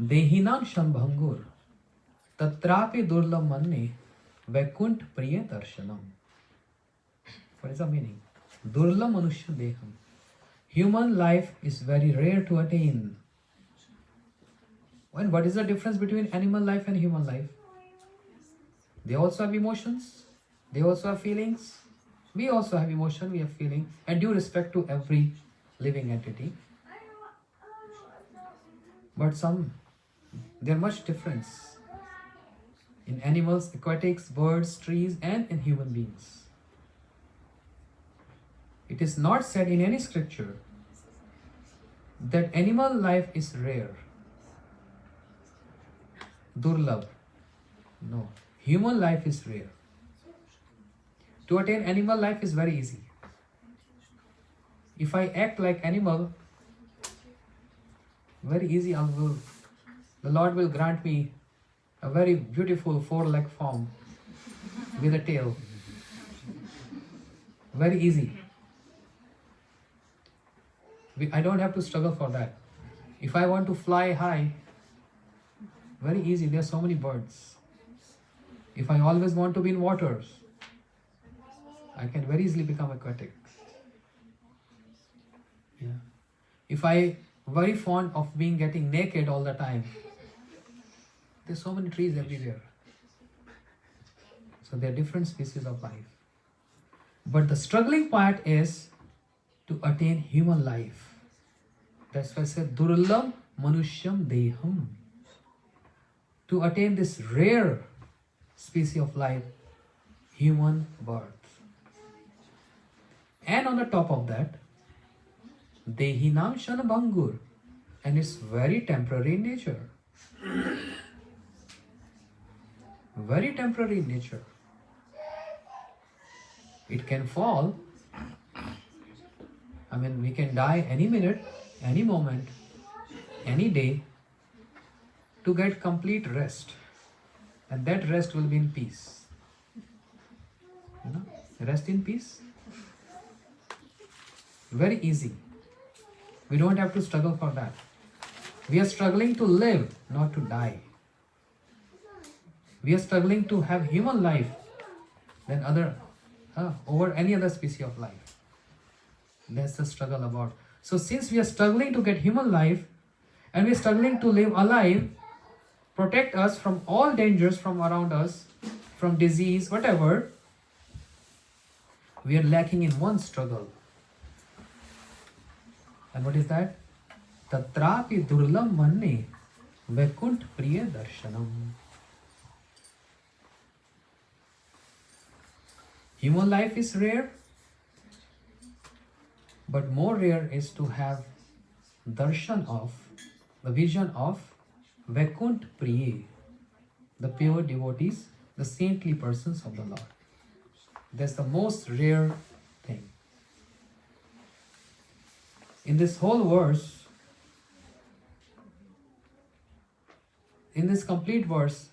dehinan shambhangur tatrapi durla manne vaikunt priya darshanam. What is the meaning? Durla manushya deham. Human life is very rare to attain. And what is the difference between animal life and human life? They also have emotions. They also have feelings. We also have emotion, we have feeling, and due respect to every living entity. But there are much difference in animals, aquatics, birds, trees, and in human beings. It is not said in any scripture that animal life is rare, durlabh. No, human life is rare. To attain animal life is very easy. If I act like animal, very easy, the Lord will grant me a very beautiful 4-leg form with a tail. Very easy. I don't have to struggle for that. If I want to fly high, very easy, there are so many birds. If I always want to be in waters, I can very easily become aquatic. Yeah. If I very fond of getting naked all the time, there's so many trees everywhere. So there are different species of life. But the struggling part is to attain human life. That's why I said durlabh manushyam deham. To attain this rare species of life, human birth. And on the top of that, dehinam shambhangur, and it's very temporary in nature. Very temporary in nature. It can fall. We can die any minute, any moment, any day, to get complete rest. And that rest will be in peace. Rest in peace. Very easy. We don't have to struggle for that. We are struggling to live, not to die. We are struggling to have human life than over any other species of life. That's the struggle about. So since we are struggling to get human life, and we are struggling to live alive, protect us from all dangers from around us, from disease, whatever, we are lacking in one struggle. And what is that? Tatrapi durlabh manne vaikunt priya darshanam. Human life is rare, but more rare is to have darshan of, the vision of vaikunt priya, the pure devotees, the saintly persons of the Lord. That's the most rare thing. In this whole verse, in this complete verse,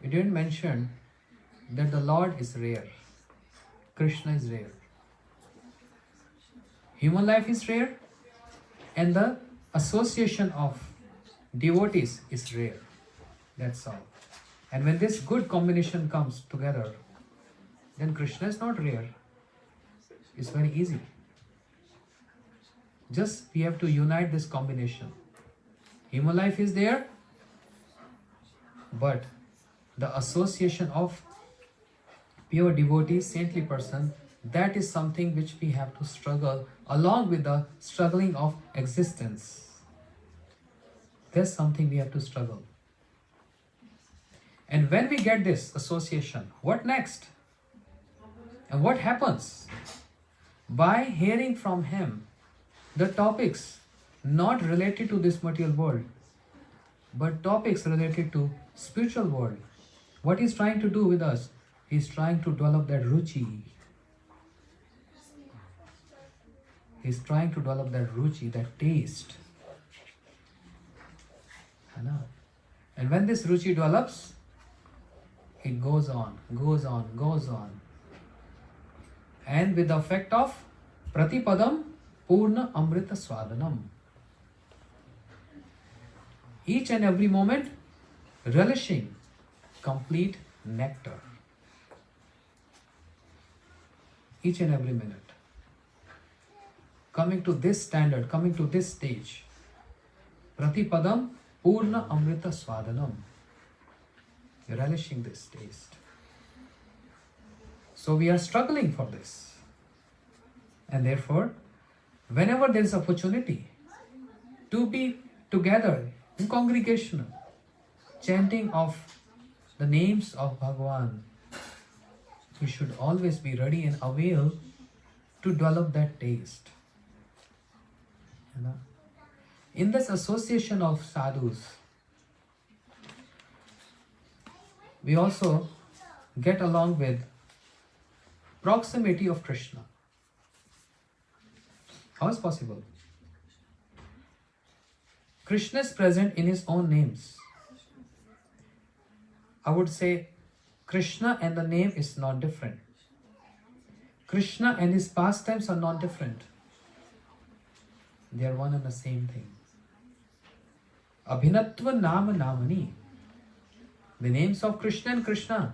it didn't mention that the Lord is rare. Krishna is rare. Human life is rare, and the association of devotees is rare. That's all. And when this good combination comes together, then Krishna is not rare. It's very easy. Just we have to unite this combination. Human life is there, but the association of pure devotee, saintly person, that is something which we have to struggle along with the struggling of existence. There's something we have to struggle. And when we get this association, what next? And what happens? By hearing from him the topics not related to this material world, but topics related to spiritual world. What he's trying to do with us, he's trying to develop that ruchi. He's trying to develop that ruchi, that taste. And when this ruchi develops, it goes on, goes on, goes on. And with the effect of Pratipadam Purna Amrita Swadanam. Each and every moment relishing complete nectar. Each and every minute. Coming to this standard, coming to this stage. Pratipadam Purna Amrita Swadanam. Relishing this taste. So we are struggling for this. And therefore, whenever there is opportunity to be together in congregational, chanting of the names of Bhagavan, we should always be ready and avail to develop that taste. In this association of sadhus, we also get along with proximity of Krishna. How is possible? Krishna is present in his own names. I would say Krishna and the name is not different. Krishna and his pastimes are not different. They are one and the same thing. Abhinatva Nama Namani. The names of Krishna and Krishna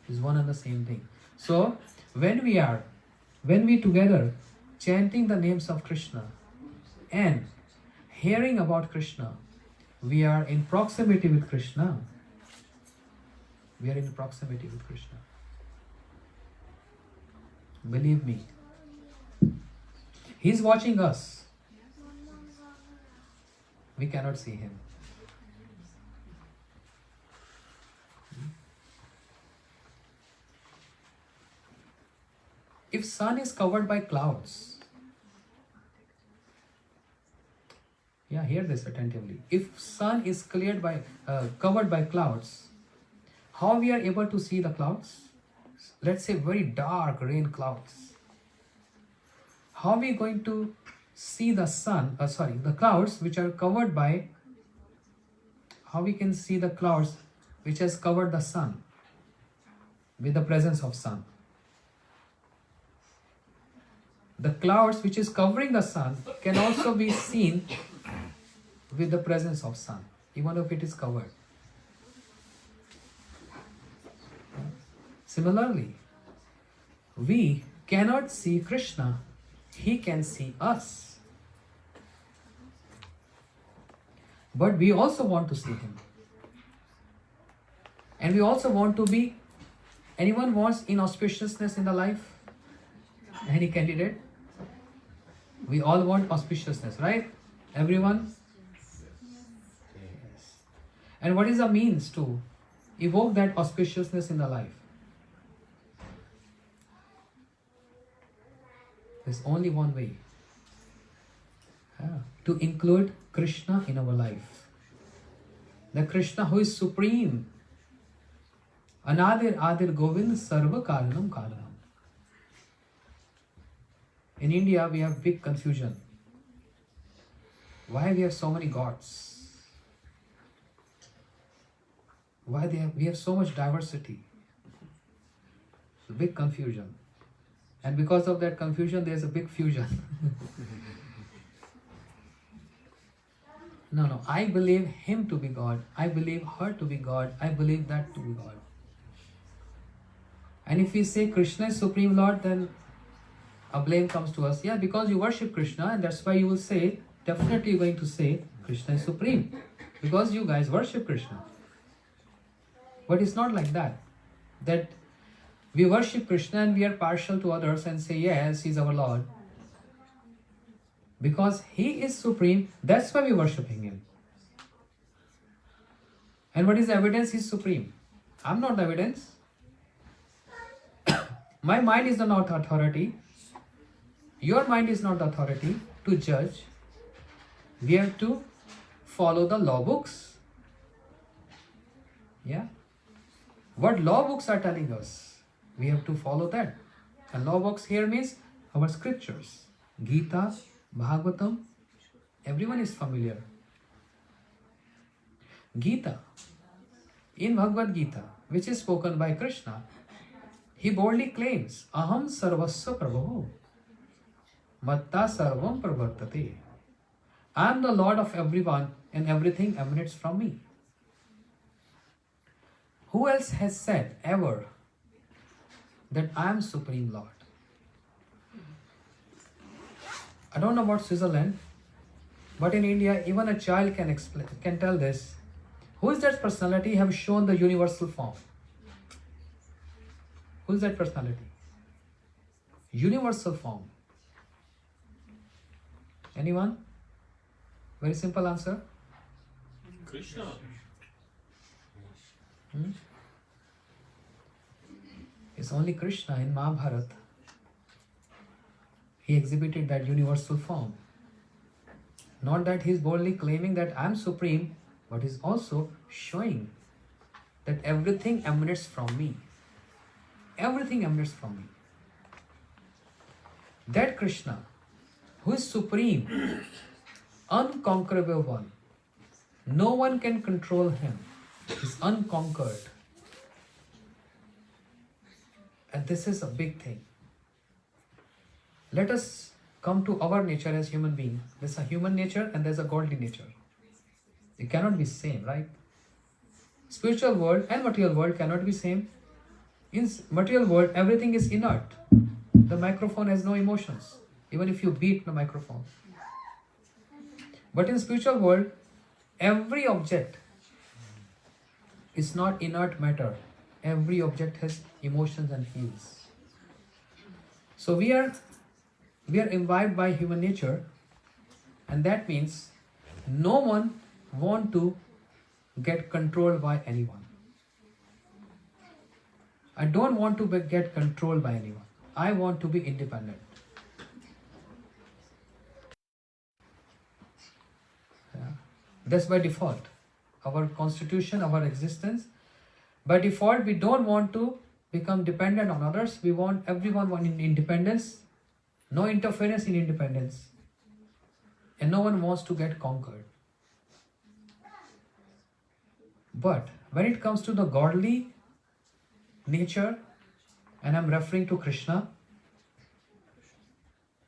is one and the same thing. So when we together chanting the names of Krishna and hearing about Krishna, we are in proximity with Krishna. We are in proximity with Krishna. Believe me. He is watching us. We cannot see him. If sun is covered by clouds, hear this attentively. If sun is covered by clouds, how we are able to see the clouds? Let's say very dark rain clouds. How are we going to see the the clouds which are covered by, how we can see the clouds which has covered the sun with the presence of sun? The clouds which is covering the sun can also be seen with the presence of sun, even if it is covered. Similarly, we cannot see Krishna, he can see us. But we also want to see him. And we also want to be, anyone wants inauspiciousness in the life? Any candidate? We all want auspiciousness, right? Everyone? Yes. And what is the means to evoke that auspiciousness in the life? There's only one way. To include Krishna in our life. The Krishna who is supreme. Anadir Adir Govind Sarva Karanam Karanam. In India, we have big confusion. Why we have so many gods? Why we have so much diversity? It's a big confusion. And because of that confusion, there's a big fusion. No, I believe him to be God. I believe her to be God. I believe that to be God. And if we say Krishna is Supreme Lord, then a blame comes to us. Yeah, because you worship Krishna, and that's why you will say, definitely you're going to say, Krishna is Supreme. Because you guys worship Krishna. But it's not like that. That we worship Krishna and we are partial to others and say, yes, he's our Lord. Because he is supreme, that's why we are worshipping him. And what is the evidence he's supreme? I'm not the evidence. My mind is not authority. Your mind is not the authority to judge. We have to follow the law books. Yeah? What law books are telling us? We have to follow that. And law books here means our scriptures. Gita, Bhagavatam, everyone is familiar. Gita, in Bhagavad Gita, which is spoken by Krishna, he boldly claims, Aham sarvasya prabhu, matta sarvam pravartate. I am the Lord of everyone and everything emanates from me. Who else has said ever that I am Supreme Lord? I don't know about Switzerland, but in India, even a child can tell this. Who is that personality have shown the universal form? Who is that personality? Universal form. Anyone? Very simple answer. Krishna. It's only Krishna in Mahabharata. He exhibited that universal form. Not that he's boldly claiming that I'm supreme, but he's also showing that everything emanates from me. Everything emanates from me. That Krishna, who is supreme, unconquerable one, no one can control him. He's unconquered. And this is a big thing. Let us come to our nature as human beings. There's a human nature and there's a godly nature. It cannot be same, right? Spiritual world and material world cannot be same. In material world, everything is inert. The microphone has no emotions, even if you beat the microphone. But in spiritual world, every object is not inert matter. Every object has emotions and feels. So we are imbibed by human nature, and that means no one want to get controlled by anyone. I don't want to get controlled by anyone. I want to be independent. Yeah. That's by default. Our constitution, our existence. By default, we don't want to become dependent on others. We want everyone in independence. No interference in independence. And no one wants to get conquered. But when it comes to the godly nature, and I'm referring to Krishna,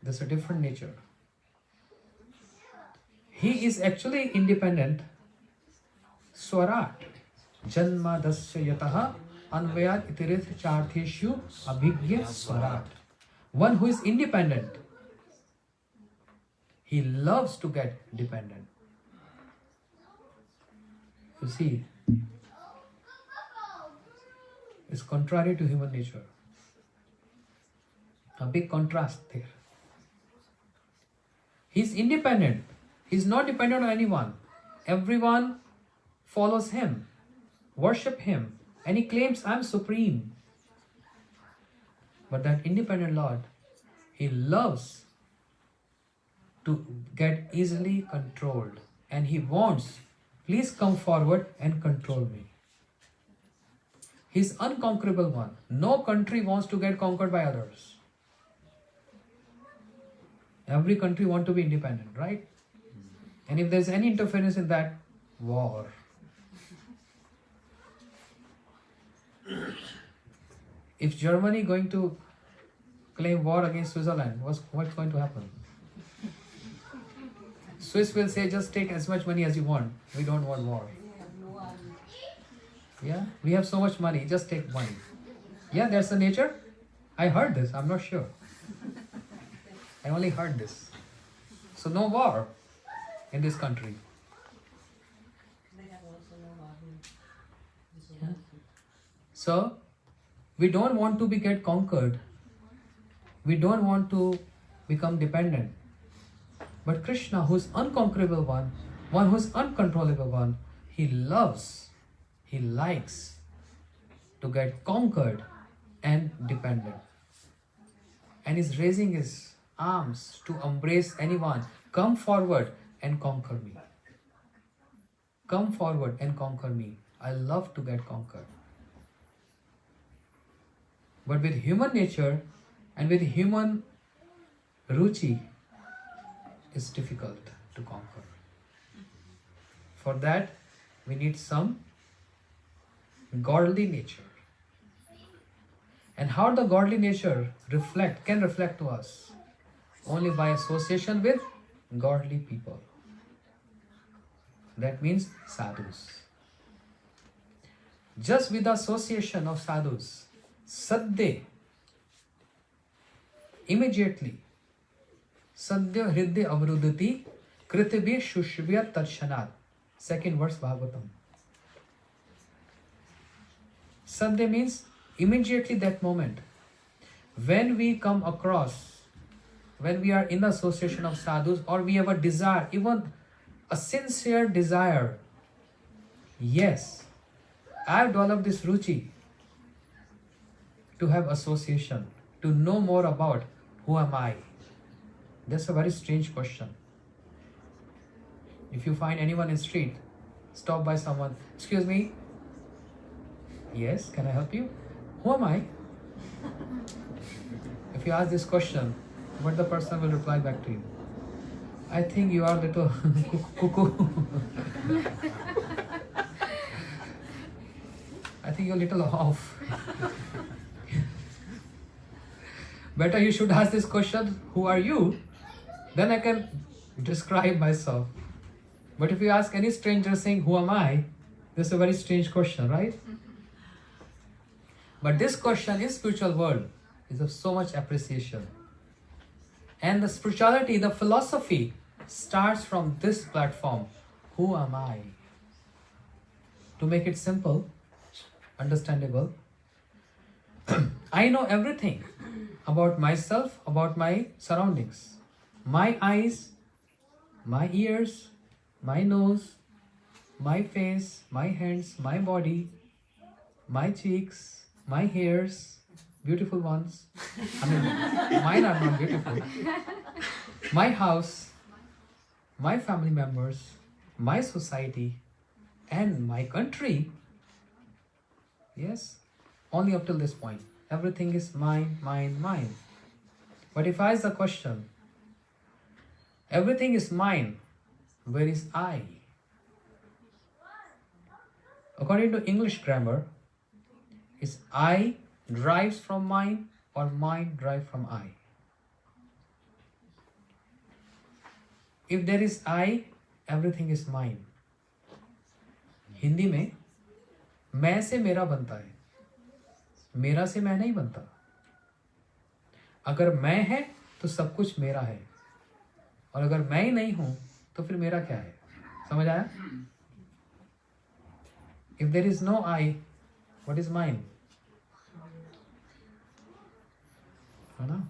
there's a different nature. He is actually independent. Swarat. Janma dasya yataha anvayat itirith chartheshu abhigya swarat. One who is independent. He loves to get dependent. You see, it's contrary to human nature. A big contrast there. He's independent. He's not dependent on anyone. Everyone follows him, worship him, and he claims, I'm supreme. But that independent Lord, he loves to get easily controlled, and he wants, please come forward and control me. He's unconquerable one. No country wants to get conquered by others. Every country wants to be independent, right? And if there's any interference in that, war. If Germany going to claim war against Switzerland, what's going to happen? Swiss will say, just take as much money as you want. We don't want war. Yeah, we have so much money, just take money. Yeah, that's the nature. I heard this, I'm not sure. I only heard this. So no war in this country. Yeah. So we don't want to get conquered. We don't want to become dependent. But Krishna, who's unconquerable one who's uncontrollable one, he loves, he likes to get conquered and dependent. And is raising his arms to embrace anyone. Come forward, and conquer me. Come forward and conquer me. I love to get conquered. But with human nature and with human ruchi, it's difficult to conquer. For that, we need some godly nature. And how the godly nature can reflect to us? Only by association with godly people. That means sadhus. Just with the association of sadhus, sadde, immediately, sadhya hridya avrudati kritibhi shushvya tarshanat. Second verse Bhagavatam. Sadde means immediately that moment. When we come across, when we are in the association of sadhus, or we have a desire, even a sincere desire, yes, I have developed this ruchi to have association, to know more about who am I. That's a very strange question. If you find anyone in the street, stop by someone, excuse me, yes, can I help you? Who am I? If you ask this question, what the person will reply back to you? I think you are little cuckoo. I think you're a little off. Better you should ask this question, who are you? Then I can describe myself. But if you ask any stranger saying, who am I? This is a very strange question, right? But this question in spiritual world is of so much appreciation. And the spirituality, the philosophy starts from this platform. Who am I? To make it simple, understandable, I know everything about myself, about my surroundings. My eyes, my ears, my nose, my face, my hands, my body, my cheeks, my hairs, beautiful ones. I mean, mine are not beautiful. My house, my family members, my society, and my country. Yes, only up till this point. Everything is mine, mine, mine. But if I ask the question, everything is mine, where is I? According to English grammar, is I derives from mine or mine derives from I? If there is I, everything is mine. Hindi में मैं से मेरा बनता है, मेरा से मैं नहीं बनता. अगर मैं है तो सब कुछ मेरा है, और अगर मैं ही नहीं हूं तो फिर मेरा क्या है? समझ आया? If there is no I, what is mine? है ना?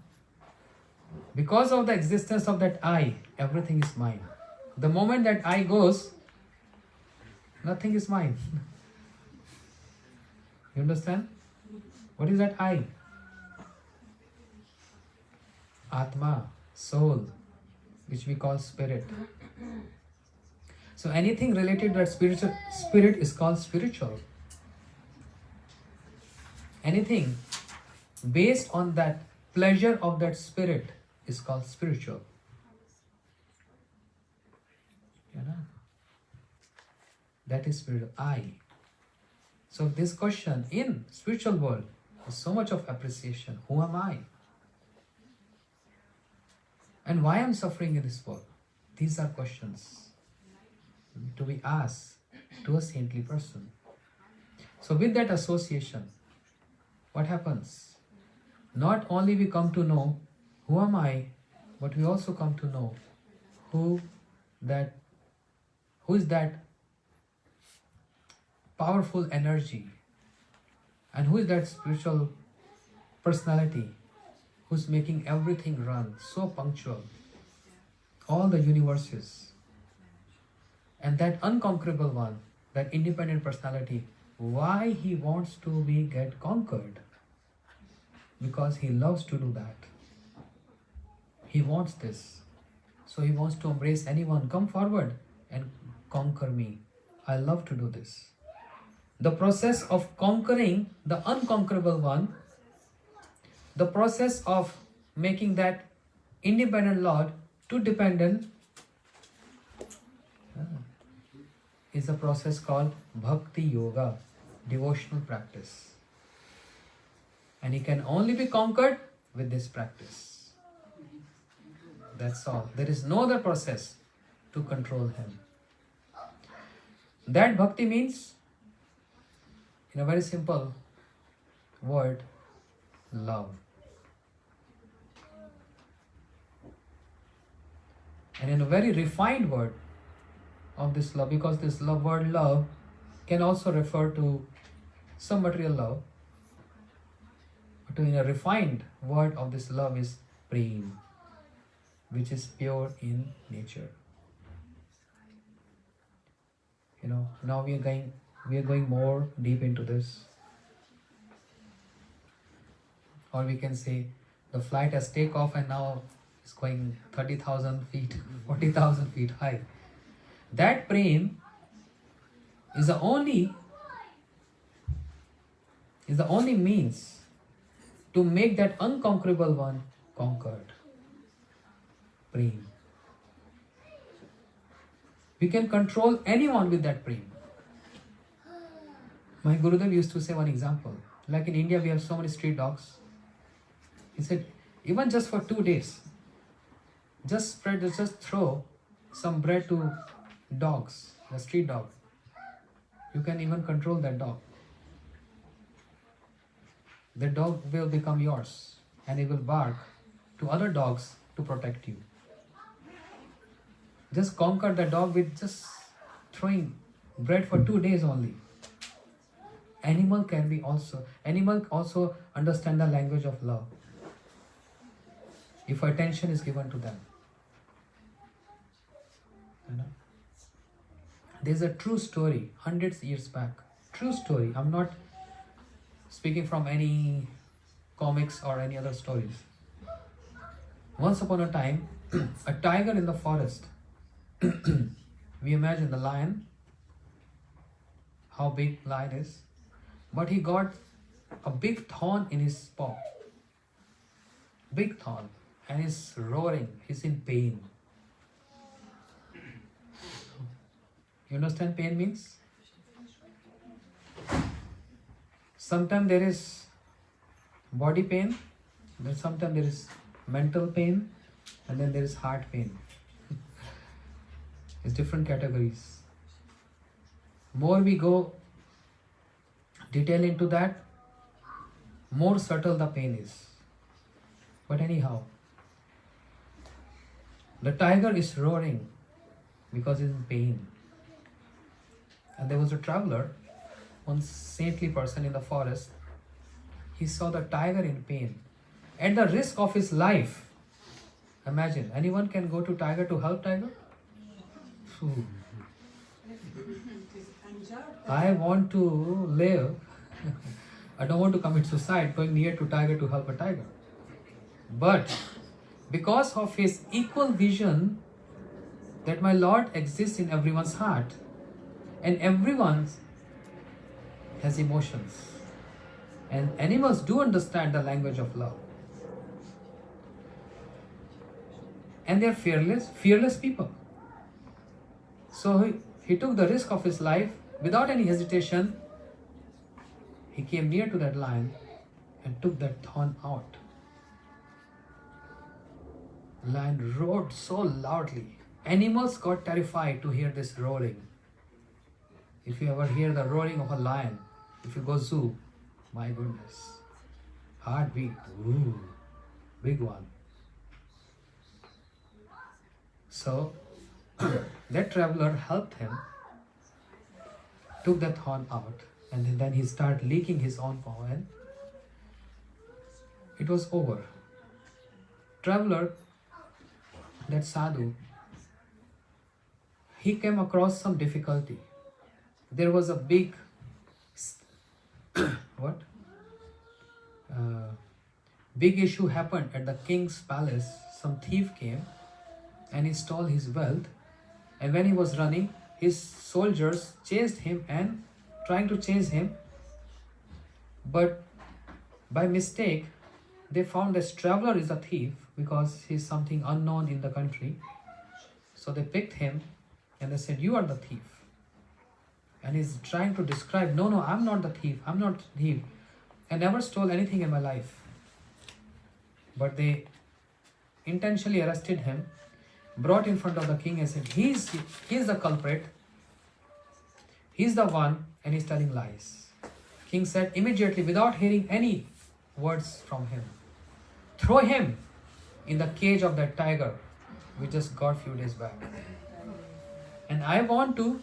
Because of the existence of that I, everything is mine. The moment that I goes, nothing is mine. You understand? What is that I? Atma, soul, which we call spirit. So anything related to that spirit is called spiritual. Anything based on that pleasure of that spirit is called spiritual. You know? That is spiritual. I. So this question in spiritual world is so much of appreciation. Who am I? And why I'm suffering in this world? These are questions to be asked to a saintly person. So with that association, what happens? Not only we come to know who am I, but we also come to know who is that powerful energy, and who is that spiritual personality who's making everything run so punctual, all the universes. And that unconquerable one, that independent personality, why he wants to get conquered? Because he loves to do that. He wants this. So he wants to embrace anyone. Come forward and conquer me. I love to do this. The process of conquering the unconquerable one, the process of making that independent Lord to dependent, is a process called Bhakti Yoga, devotional practice. And he can only be conquered with this practice. That's all. There is no other process to control him. That bhakti means, in a very simple word, love. And in a very refined word of this love, because this word love can also refer to some material love, but in a refined word of this love is prem, which is pure in nature. Now we are going more deep into this. Or we can say the flight has taken off and now it's going 30,000 feet, 40,000 feet high. That prem is the only means to make that unconquerable one conquered. Prem. We can control anyone with that prem. My Gurudev used to say one example. Like in India, we have so many street dogs. He said, even just for 2 days, just throw some bread to dogs, the street dog. You can even control that dog. The dog will become yours and it will bark to other dogs to protect you. Just conquer the dog with just throwing bread for 2 days only. Animal also understand the language of love if attention is given to them. There's a true story, hundreds years back. True story. I'm not speaking from any comics or any other stories. Once upon a time, a tiger in the forest. We imagine the lion, how big lion is, but he got a big thorn in his paw. Big thorn. And he's roaring. He's in pain. You understand pain means? Sometimes there is body pain, then sometimes there is mental pain, and then there is heart pain. It's different categories. More we go detail into that, more subtle the pain is. But anyhow, the tiger is roaring because he's in pain. And there was a traveler, one saintly person in the forest. He saw the tiger in pain. At the risk of his life, imagine, anyone can go to tiger to help tiger? Phew. I want to live. I don't want to commit suicide going near to tiger to help a tiger. But because of his equal vision that my Lord exists in everyone's heart and everyone has emotions, and animals do understand the language of love, and they're fearless people. So he took the risk of his life without any hesitation. He came near to that lion and took that thorn out. Lion roared so loudly. Animals got terrified to hear this roaring. If you ever hear the roaring of a lion, if you go zoo, my goodness, heartbeat, ooh, big one. So that traveler helped him, took that thorn out, and then he started licking his own paw, and it was over. Traveler, that sadhu, he came across some difficulty. There was a big big issue happened at the king's palace. Some thief came and he stole his wealth. And when he was running, his soldiers chased him and trying to chase him. But by mistake, they found this traveler is a thief because he's something unknown in the country. So they picked him and they said, "You are the thief." And he's trying to describe, no, I'm not the thief. I'm not the thief. I never stole anything in my life. But they intentionally arrested him, brought in front of the king and said, he's the culprit. He's the one and he's telling lies. King said immediately, without hearing any words from him, throw him in the cage of that tiger we just got few days back. And I want to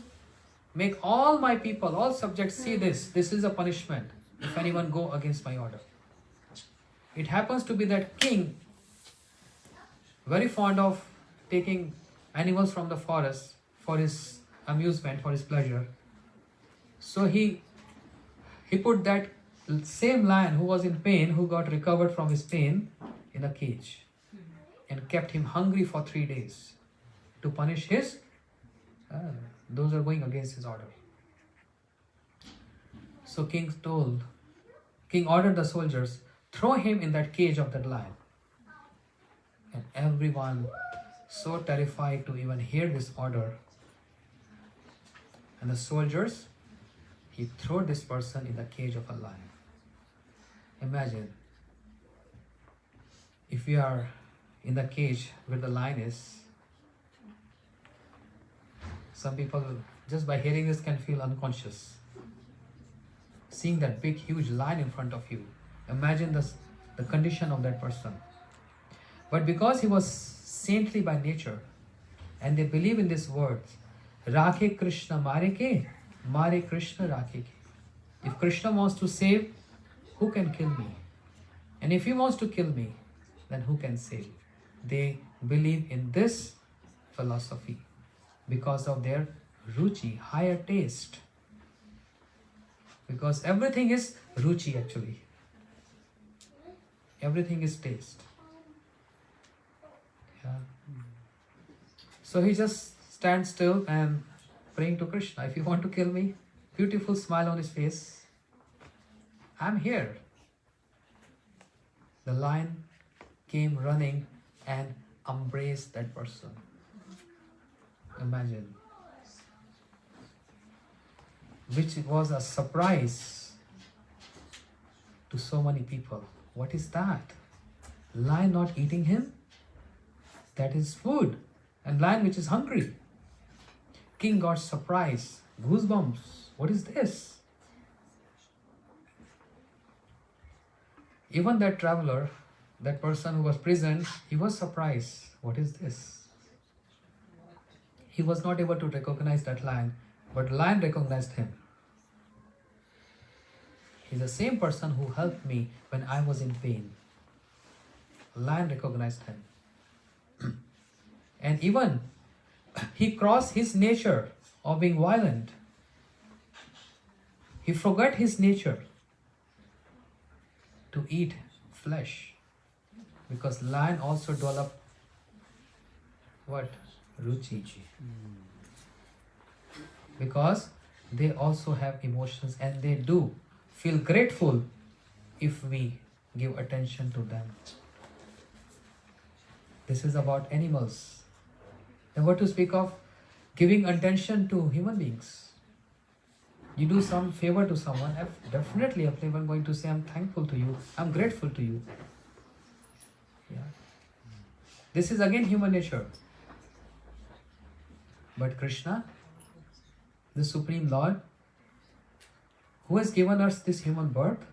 make all my people, all subjects see this. This is a punishment if anyone go against my order. It happens to be that king, very fond of taking animals from the forest for his amusement, for his pleasure. So he put that same lion who was in pain, who got recovered from his pain, in a cage and kept him hungry for 3 days to punish his those who are going against his order. So king ordered the soldiers, throw him in that cage of that lion. And everyone so terrified to even hear this order. And the soldiers, he threw this person in the cage of a lion. Imagine if we are in the cage where the lion is. Some people just by hearing this can feel unconscious. Seeing that big huge lion in front of you, imagine the condition of that person. But because he was saintly by nature and they believe in this word, Rakhe Krishna Mare Ke, Mare Krishna Rakhe Ke. If Krishna wants to save, who can kill me? And if he wants to kill me, then who can save? They believe in this philosophy because of their ruchi, higher taste. Because everything is ruchi actually. Everything is taste. Yeah. So he just stands still and praying to Krishna. If you want to kill me, beautiful smile on his face. I'm here. The lion came running and embraced that person. Imagine. Which was a surprise to so many people. What is that? Lion not eating him? That is food. And lion which is hungry. King got surprised. Goosebumps. What is this? Even that traveler, that person who was present, he was surprised. What is this? He was not able to recognize that lion, but lion recognized him. He's the same person who helped me when I was in pain. Lion recognized him. And even he crossed his nature of being violent. He forgot his nature to eat flesh. Because lion also developed what? Ruchi. Because they also have emotions and they do feel grateful if we give attention to them. This is about animals. And what to speak of giving attention to human beings. You do some favor to someone, definitely everyone going to say, I'm thankful to you, I'm grateful to you. Yeah. This is again human nature. But Krishna, the Supreme Lord, who has given us this human birth,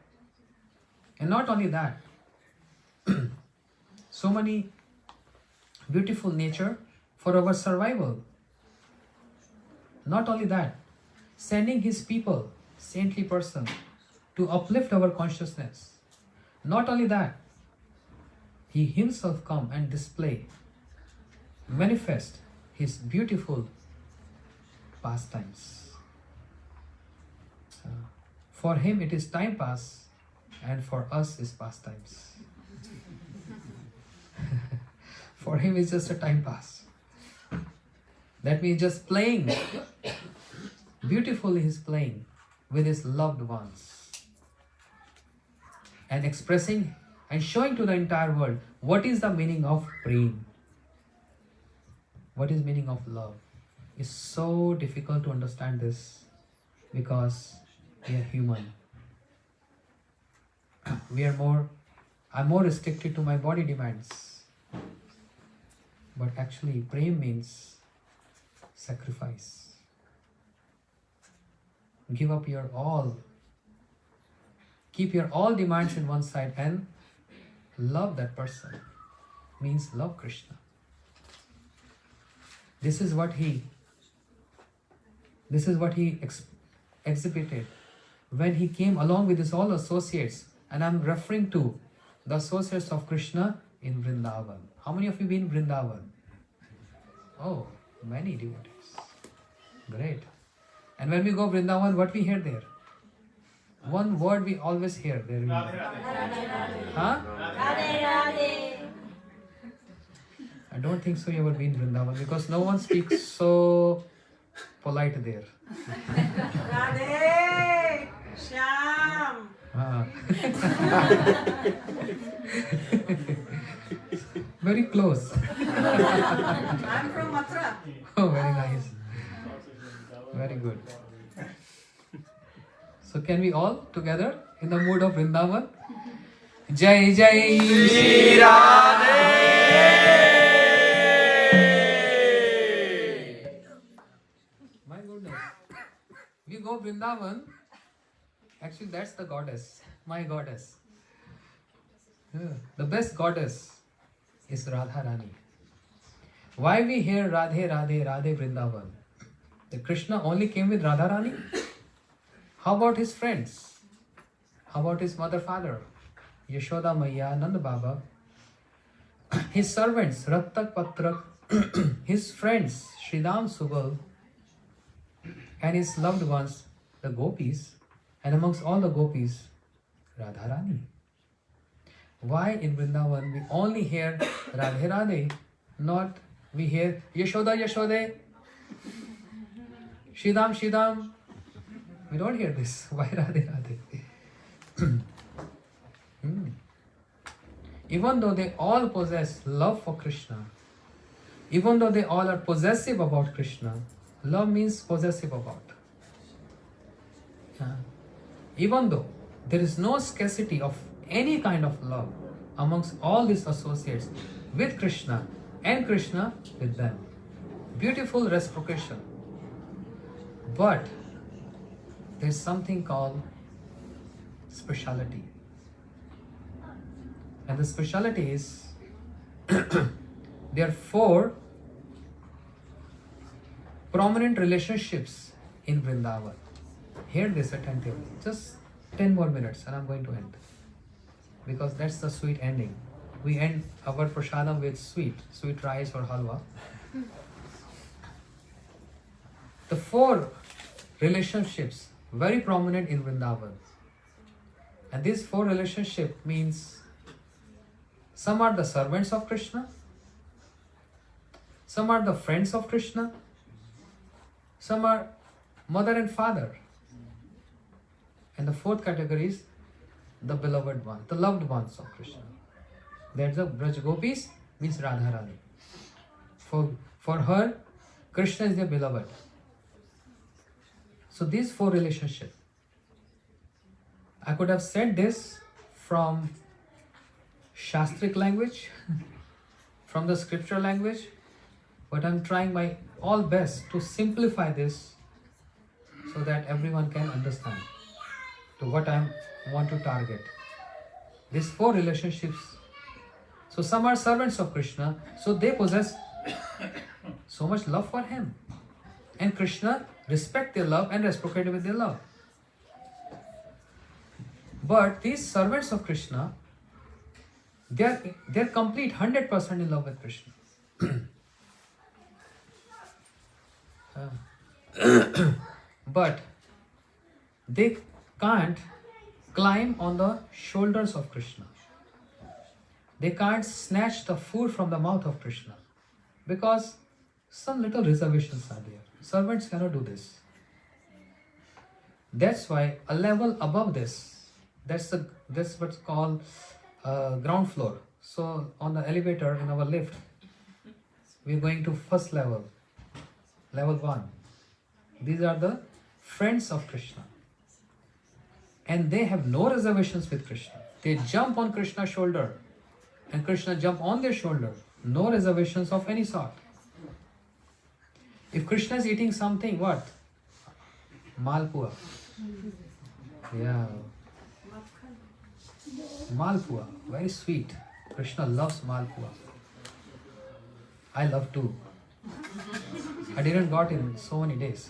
and not only that, so many beautiful nature for our survival. Not only that, sending his people, saintly person, to uplift our consciousness. Not only that, he himself come and display, manifest his beautiful pastimes. For him it is time pass, and for us is pastimes. For him it's just a time pass. That means just playing. Beautifully he's playing with his loved ones. And expressing and showing to the entire world what is the meaning of prem. What is meaning of love? It's so difficult to understand this because we are human. I'm more restricted to my body demands. But actually, prem means sacrifice. Give up your all. Keep your all demands in one side and love that person. Means love Krishna. This is what he exhibited when he came along with his all associates. And I'm referring to the associates of Krishna in Vrindavan. How many of you been in Vrindavan? Oh, many devotees. Great. And when we go Vrindavan, what we hear there? One word we always hear there. Huh? I don't think so you ever been in Vrindavan because no one speaks so polite there. Radhe! Shyam! Ah. Very close. I'm from Mathura. Oh, very nice. Very good. So can we all together in the mood of Vrindavan? Jai Jai Shri My goodness. We go Vrindavan. Actually, that's the goddess. My goddess. Yeah. The best goddess is Radharani. Why we hear Radhe Radhe Radhe Vrindavan? The Krishna only came with Radharani? How about his friends? How about his mother, father? Yashoda Maya, Nanda Baba. His servants, Rattak Patrak. His friends, Sridham Subal. And his loved ones, the gopis. And amongst all the gopis, Radharani. Why in Vrindavan we only hear Radhe Radhe, not we hear Yashoda Yashode, Shidam Shidam. We don't hear this. Why Radhe Radhe? Even though they all possess love for Krishna, even though they all are possessive about Krishna, love means possessive about. Even though there is no scarcity of any kind of love amongst all these associates with Krishna and Krishna with them. Beautiful reciprocation. But there is something called speciality. And the speciality is there are 4 prominent relationships in Vrindavan. Hear this attentively. Just 10 more minutes and I'm going to end. Because that's the sweet ending. We end our prasadam with sweet rice or halwa. The 4 relationships very prominent in Vrindavan. And these 4 relationships means some are the servants of Krishna, some are the friends of Krishna, some are mother and father. And the 4th category is the beloved one, the loved ones of Krishna. That's the Braj Gopis, means Radharani. For her, Krishna is their beloved. So these 4 relationships. I could have said this from Shastric language, from the scriptural language, but I'm trying my all best to simplify this so that everyone can understand to what I want to target. These 4 relationships. So some are servants of Krishna, so they possess so much love for him. And Krishna respect their love and reciprocate with their love. But these servants of Krishna, they're complete 100% in love with Krishna. But they can't climb on the shoulders of Krishna. They can't snatch the food from the mouth of Krishna. Because some little reservations are there. Servants cannot do this. That's why a level above this, that's what's called ground floor. So on the elevator in our lift, we're going to first level, level 1. These are the friends of Krishna. And they have no reservations with Krishna. They jump on Krishna's shoulder and Krishna jump on their shoulder. No reservations of any sort. If Krishna is eating something, what? Malpua. Yeah. Malpua, very sweet. Krishna loves Malpua. I love too. I didn't got in so many days.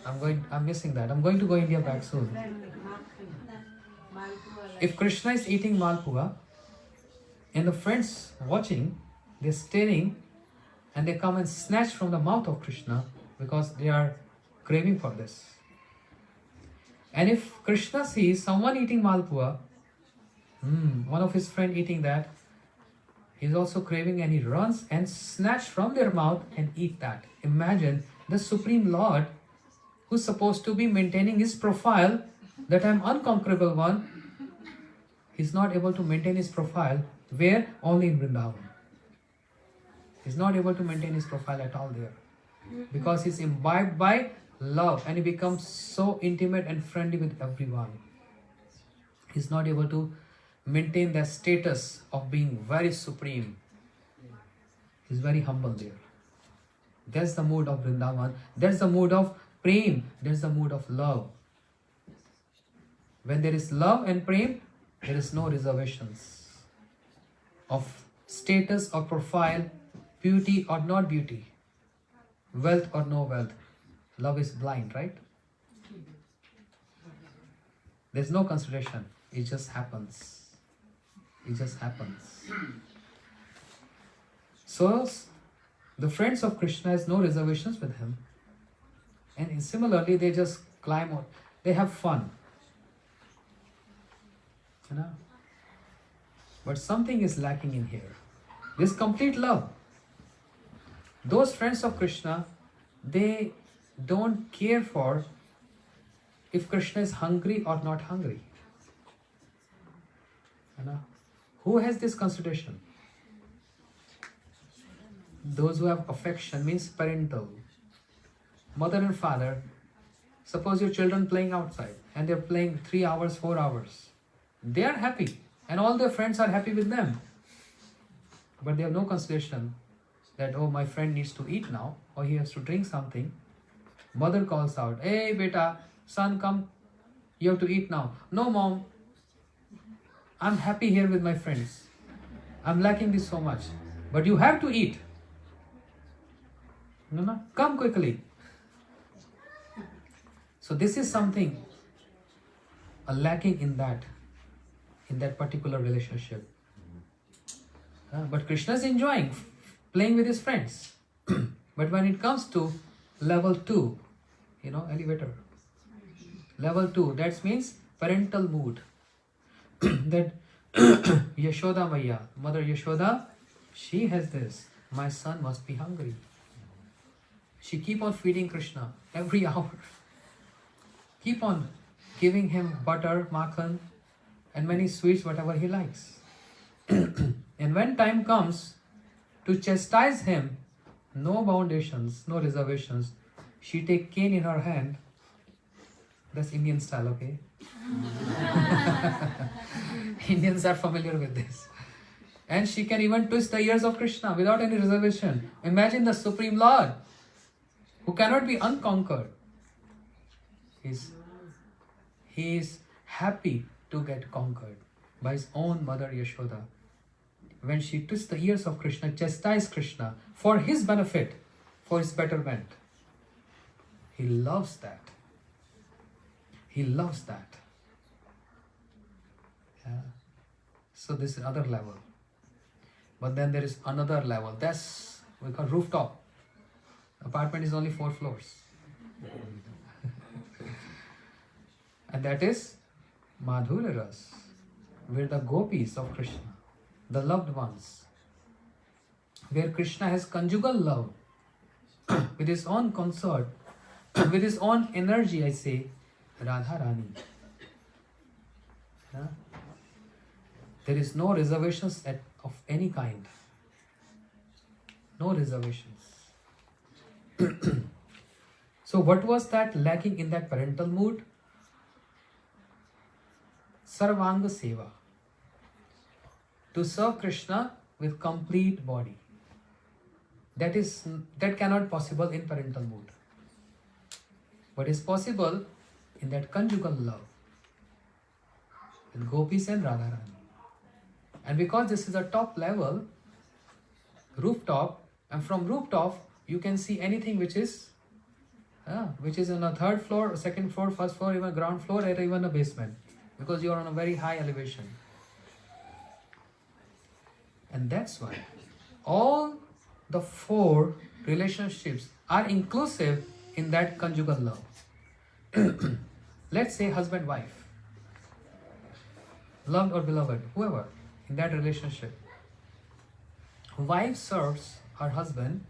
I'm missing that. I'm going to go India back soon. If Krishna is eating Malpua and the friends watching, they're staring and they come and snatch from the mouth of Krishna because they are craving for this. And if Krishna sees someone eating Malpua, one of his friends eating that, he's also craving and he runs and snatch from their mouth and eat that. Imagine the Supreme Lord who's supposed to be maintaining his profile that I'm unconquerable one. He's not able to maintain his profile. Where? Only in Vrindavan. He's not able to maintain his profile at all there. Because he's imbibed by love and he becomes so intimate and friendly with everyone. He's not able to maintain that status of being very supreme. He's very humble there. That's the mood of Vrindavan. That's the mood of prem. That's the mood of love. When there is love and prem, there is no reservations of status or profile, beauty or not beauty, wealth or no wealth. Love is blind, right? There's no consideration. It just happens. It just happens. So, the friends of Krishna has no reservations with him. And similarly, they just climb out. They have fun. You know? But something is lacking in here. This complete love. Those friends of Krishna, they don't care for if Krishna is hungry or not hungry. You know? Who has this consideration? Those who have affection, means parental. Mother and father, suppose your children playing outside and they're playing 3 hours, 4 hours. They are happy and all their friends are happy with them. But they have no consideration that, oh, my friend needs to eat now or he has to drink something. Mother calls out, hey beta, son, come, you have to eat now. No, mom, I'm happy here with my friends. I'm lacking this so much. But you have to eat. No, come quickly. So this is something lacking in that particular relationship. But Krishna is enjoying playing with his friends. But when it comes to level 2, elevator. Level 2, that means parental mood. That Yashoda Maya, Mother Yashoda, she has this. My son must be hungry. She keep on feeding Krishna every hour. Keep on giving him butter, makhan, and many sweets, whatever he likes. And when time comes to chastise him, no foundations, no reservations. She take cane in her hand. That's Indian style, okay? Indians are familiar with this. And she can even twist the ears of Krishna without any reservation. Imagine the Supreme Lord who cannot be unconquered. He is happy to get conquered by his own mother Yashoda. When she twists the ears of Krishna, chastise Krishna for his benefit, for his betterment. He loves that. He loves that. Yeah. So this is another level. But then there is another level. That's we call rooftop. Apartment is only 4 floors. And that is Madhurya Ras, where the gopis of Krishna, the loved ones, where Krishna has conjugal love with his own consort, with his own energy, I say, Radharani. Huh? There is no reservations of any kind. No reservations. So what was that lacking in that parental mood? Sarvanga Seva. To serve Krishna with complete body. That cannot possible in parental mood. But is possible in that conjugal love with gopis and Radharani. And because this is a top level, rooftop, and from rooftop you can see anything which is on a third floor, second floor, first floor, even ground floor, or even a basement, because you are on a very high elevation. And that's why all the 4 relationships are inclusive in that conjugal love. Let's say husband-wife, loved or beloved, whoever in that relationship. Wife serves her husband.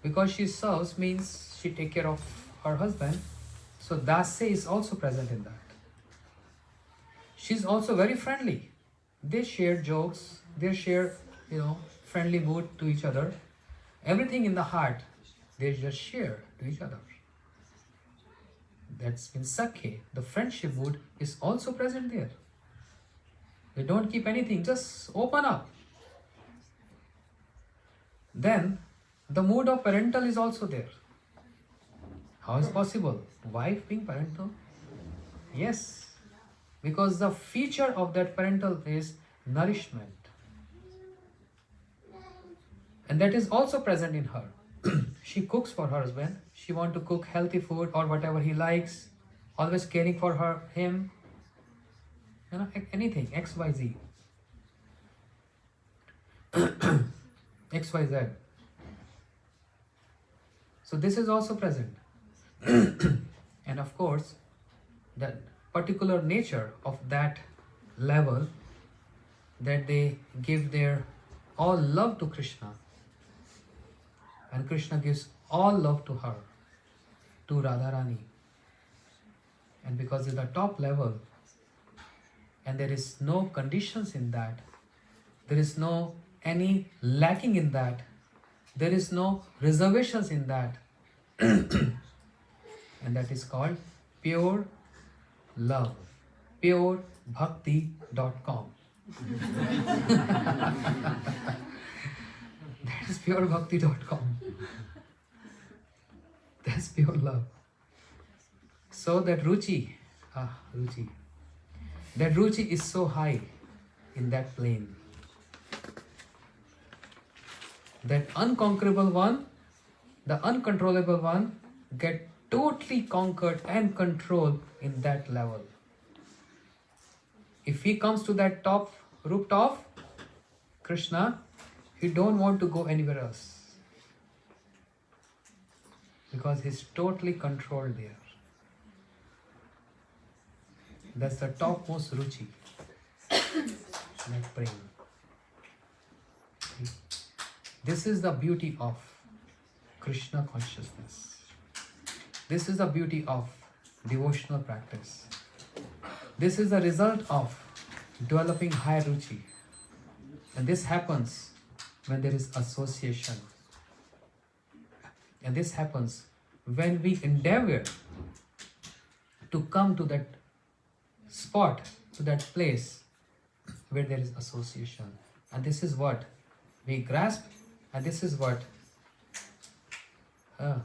Because she serves means she takes care of her husband. So Dasya is also present in that. She's also very friendly. They share jokes, they share, friendly mood to each other. Everything in the heart, they just share to each other. That's in Sakhe. The friendship mood is also present there. They don't keep anything, just open up. Then the mood of parental is also there. How is possible? Wife being parental? Yes, because the feature of that parental is nourishment. And that is also present in her. She cooks for her husband. She wants to cook healthy food or whatever he likes. Always caring for him. Anything, XYZ. XYZ. So this is also present. And of course, the particular nature of that level, that they give their all love to Krishna. And Krishna gives all love to her, to Radharani. And because it's the top level, and there is no conditions in that, there is no any lacking in that, there is no reservations in that, and that is called pure love. purebhakti.com. That is purebhakti.com. That's pure love. So that Ruchi, that Ruchi is so high in that plane. That unconquerable one, the uncontrollable one, get totally conquered and controlled in that level. If he comes to that top rooftop, Krishna, he don't want to go anywhere else. Because he's totally controlled there. That's the topmost Ruchi. That prema. This is the beauty of Krishna consciousness. This is the beauty of devotional practice. This is the result of developing high Ruchi. And this happens when there is association. And this happens when we endeavor to come to that spot, to that place where there is association. And this is what we grasp, and this is what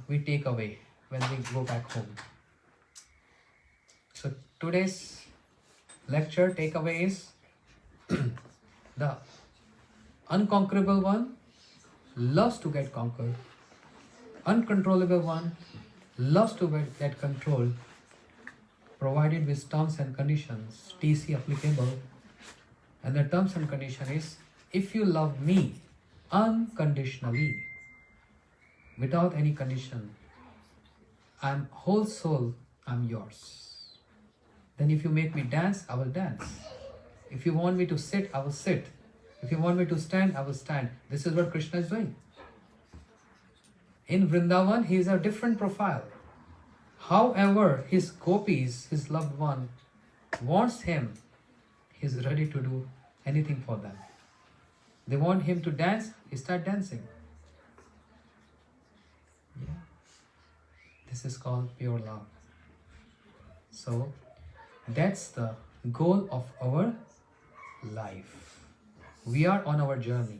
we take away when we go back home. So today's lecture takeaway is the unconquerable one loves to get conquered. Uncontrollable one loves to get controlled, provided with terms and conditions, TC applicable. And the terms and condition is, if you love me unconditionally, without any condition, I'm whole soul, I'm yours. Then if you make me dance, I will dance. If you want me to sit, I will sit. If you want me to stand, I will stand. This is what Krishna is doing. In Vrindavan, he is a different profile. However, his gopis, his loved one, wants him, he is ready to do anything for them. They want him to dance, he start dancing. Yeah. This is called pure love. So, that's the goal of our life. We are on our journey.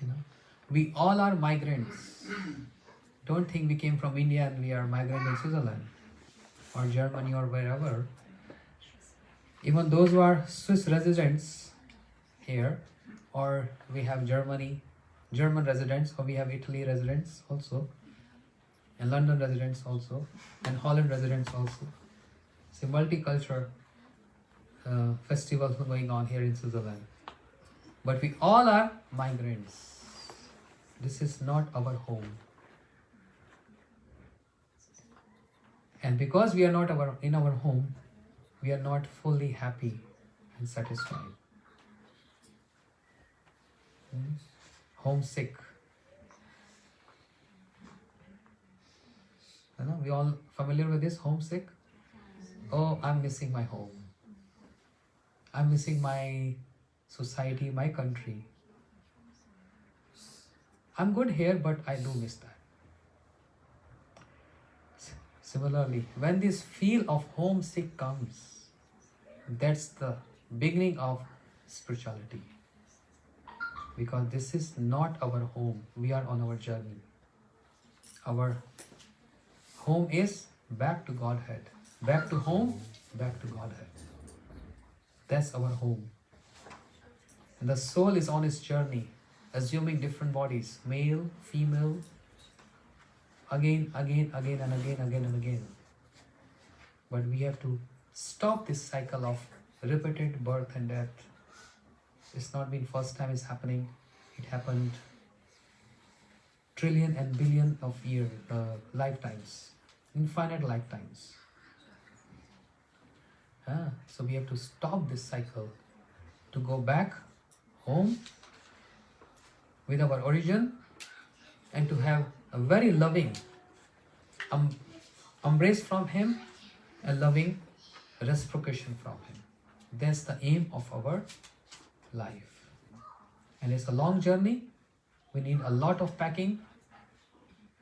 You know, we all are migrants. Don't think we came from India and we are migrant in Switzerland or Germany or wherever. Even those who are Swiss residents here, or we have German residents, or we have Italy residents also, and London residents also, and Holland residents also. It's a multicultural festival going on here in Switzerland. But we all are migrants. This is not our home. And because we are not in our home, we are not fully happy and satisfied. Homesick. You know, we all familiar with this, homesick? Oh, I'm missing my home. I'm missing my society, my country. I'm good here, but I do miss that. Similarly, when this feel of homesick comes, that's the beginning of spirituality. Because this is not our home. We are on our journey. Our home is back to Godhead. Back to home, back to Godhead. That's our home. And the soul is on its journey, assuming different bodies, male, female, again and again. But we have to stop this cycle of repeated birth and death. It's not been first time it's happening. It happened trillion and billion of lifetimes, infinite lifetimes. So we have to stop this cycle to go back home with our origin and to have a very loving embrace from Him, a loving reciprocation from Him. That's the aim of our life. And it's a long journey. We need a lot of packing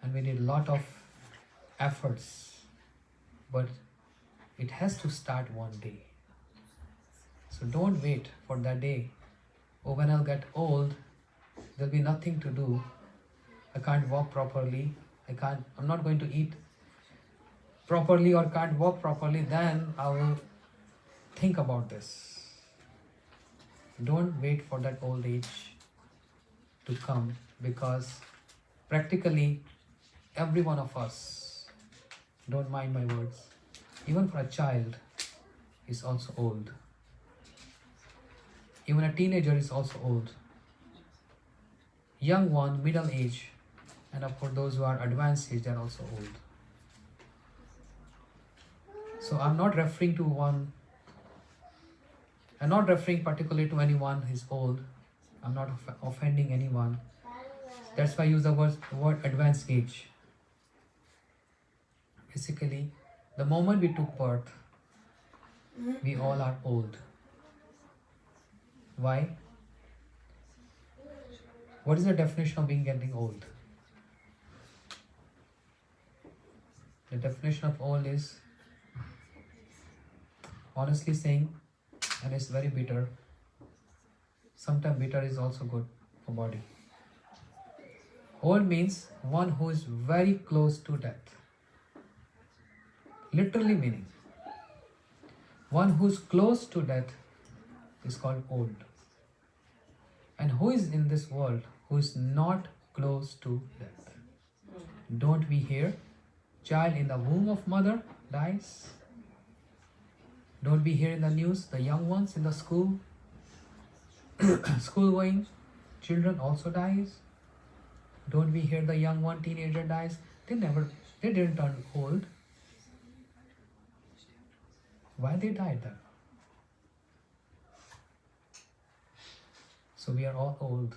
and we need a lot of efforts. But it has to start one day. So don't wait for that day. Oh, when I'll get old, there'll be nothing to do. I can't walk properly. I'm not going to eat properly or can't walk properly. Then I will think about this. Don't wait for that old age to come, because practically every one of us, don't mind my words, even for a child is also old. Even a teenager is also old. Young one, middle age, and for those who are advanced age, they are also old. So I'm not referring particularly to anyone who is old. I'm not offending anyone. That's why I use the word advanced age. Basically, the moment we took birth, we all are old. Why? What is the definition of getting old? The definition of old is, honestly saying, and it's very bitter. Sometimes bitter is also good for body. Old means one who is very close to death. Literally meaning, one who is close to death is called old. And who is in this world who is not close to death? Don't we hear? Child in the womb of mother dies. Don't we hear in the news the young ones in the school going children also dies? Don't we hear the young one teenager dies? They didn't turn old. Why they died then? So we are all old.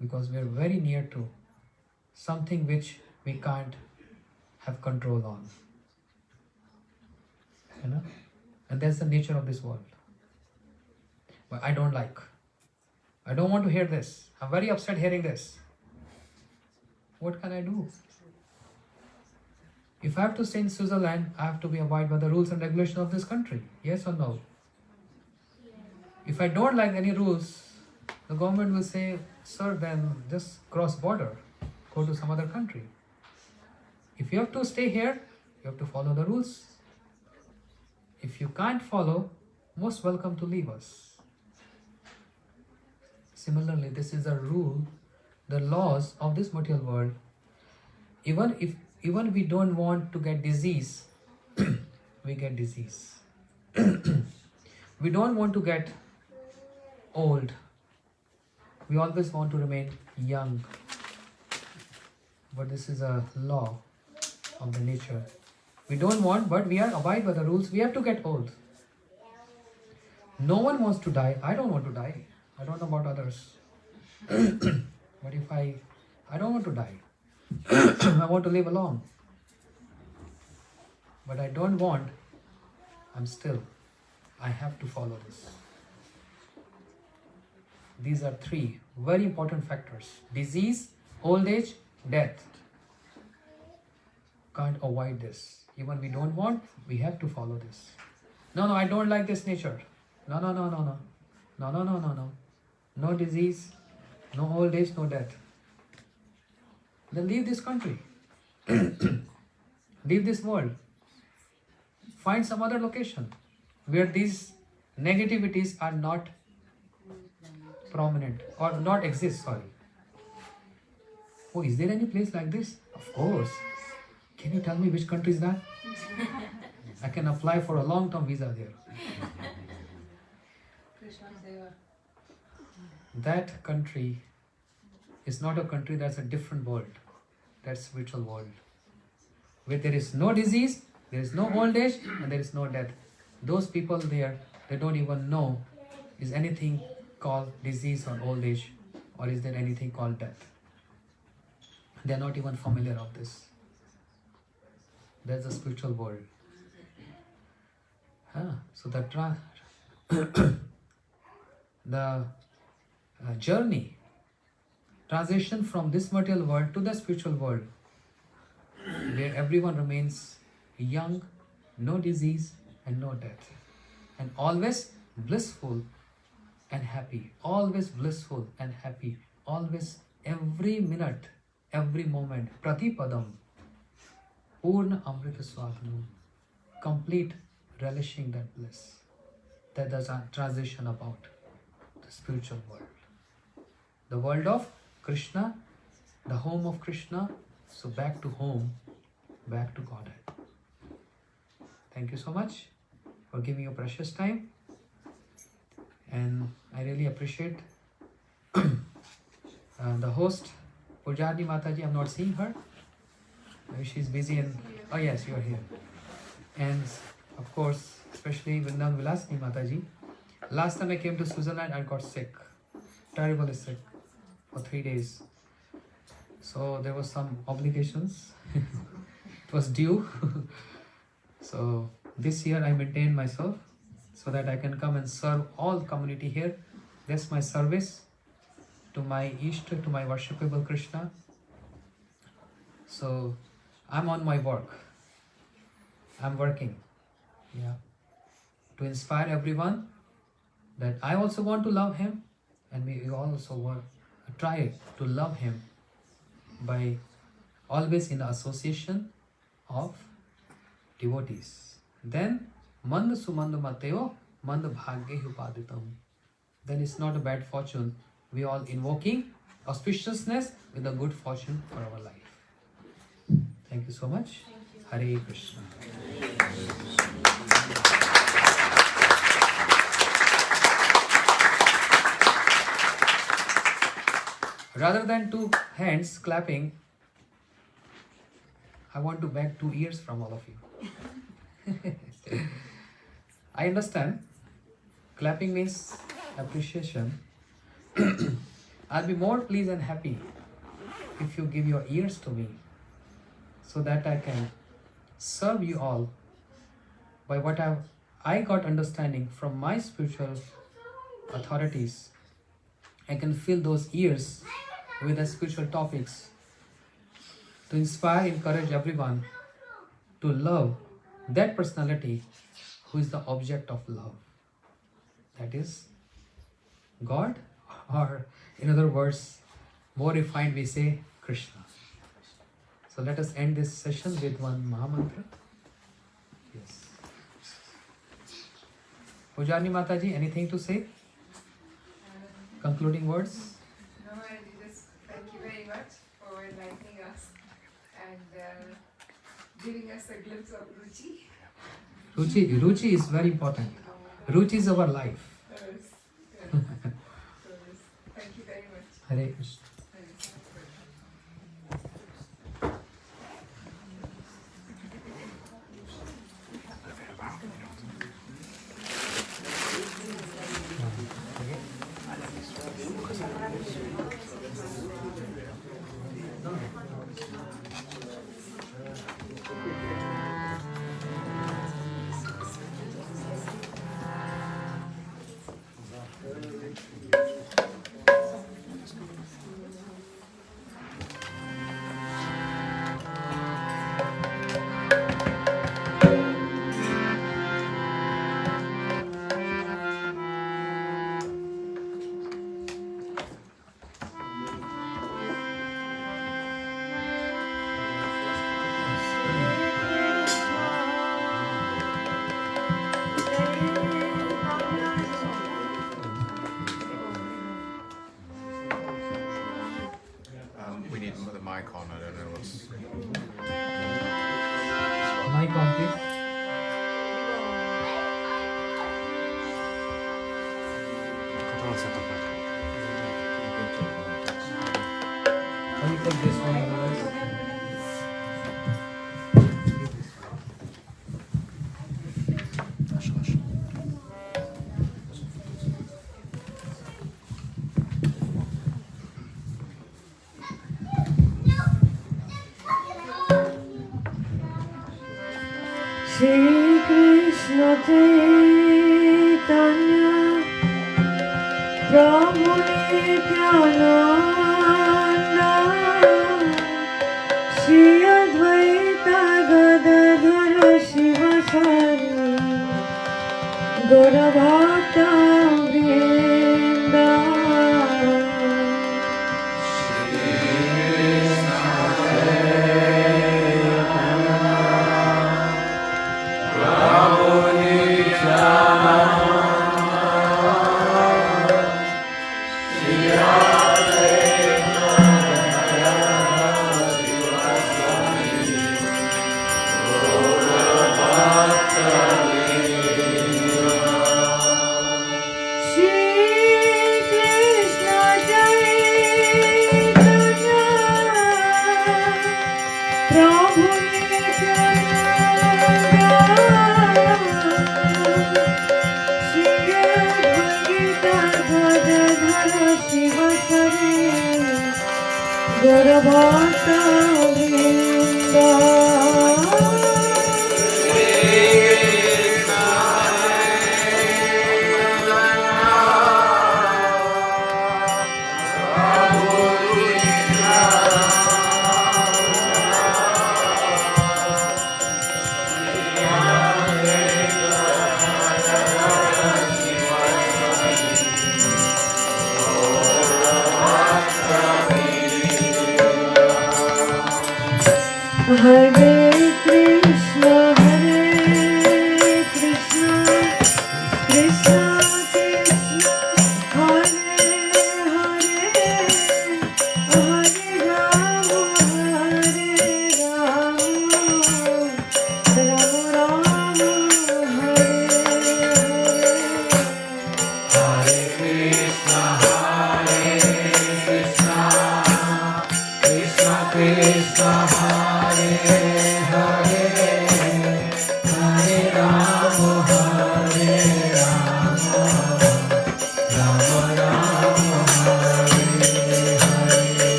because we are very near to something which we can't have control on. You know? And that's the nature of this world. But I don't like. I don't want to hear this. I'm very upset hearing this. What can I do? If I have to stay in Switzerland, I have to be abide by the rules and regulations of this country. Yes or no? If I don't like any rules, the government will say, sir, then just cross border, go to some other country. If you have to stay here, you have to follow the rules. If you can't follow, most welcome to leave us. Similarly, this is a rule, the laws of this material world. Even we don't want to get disease, we get disease. We don't want to get old. We always want to remain young. But this is a law of the nature. We don't want, but we are abide by the rules. We have to get old. No one wants to die. I don't want to die. I don't know about others. But if I don't want to die. I want to live alone. But I don't want, I have to follow this. These are three very important factors. Disease, old age, death. Can't avoid this. Even we don't want, we have to follow this. No, I don't like this nature. No. No disease, no old age, no death. Then leave this country. Leave this world. Find some other location where these negativities are not prominent or not exist, sorry. Oh, is there any place like this? Of course. Can you tell me which country is that? I can apply for a long-term visa there. That country is not a country, that's a different world. That's spiritual world. Where there is no disease, there is no old age, and there is no death. Those people there, they don't even know is anything called disease or old age, or is there anything called death. They are not even familiar of this. That's the spiritual world. So the journey, transition from this material world to the spiritual world, where everyone remains young, no disease and no death, and always blissful and happy, always blissful and happy, always, every minute, every moment, pratipadam, purna amrita swadhanam, complete relishing that bliss. That is a transition about the spiritual world. The world of Krishna, the home of Krishna, so back to home, back to Godhead. Thank you so much for giving your precious time, and I really appreciate the host, Pujani Mataji. I'm not seeing her. Maybe she's busy and, oh yes, you are here. And of course, especially Vrindavan Vilasini Mataji. Last time I came to Switzerland, I got sick, terribly sick, for 3 days. So there was some obligations. It was due. So this year I maintained myself so that I can come and serve all community here. That's my service to my Ishta, to my worshipable Krishna. So I'm on my work. I'm working, to inspire everyone that I also want to love him, and we also want to try to love him by always in the association of devotees. Then mand sumand mateo mand bhagye upaditam. Then it's not a bad fortune. We all invoking auspiciousness with a good fortune for our life. Thank you so much. Hare Krishna. Rather than 2 hands clapping, I want to beg 2 ears from all of you. I understand clapping means appreciation, I'll be more pleased and happy if you give your ears to me, so that I can serve you all by what I got understanding from my spiritual authorities. I can fill those ears with the spiritual topics to inspire, encourage everyone to love that personality who is the object of love. That is God, or in other words, more refined we say Krishna. So let us end this session with one Mahamantra. Yes. Pujani Mataji, anything to say? Concluding words? No, I just thank you very much for enlightening us and giving us a glimpse of Ruchi. Ruchi is very important. Ruchi is our life. Thank you very much. Hare Krishna. We need the mic on. I don't know what's. Mic on, please. Can you take this one, otherwise? Shri Krishna Chaitanya Prabhu Nityananda Shri Advaita Gadadhara Shivasari Gauravata Vrinda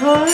Ram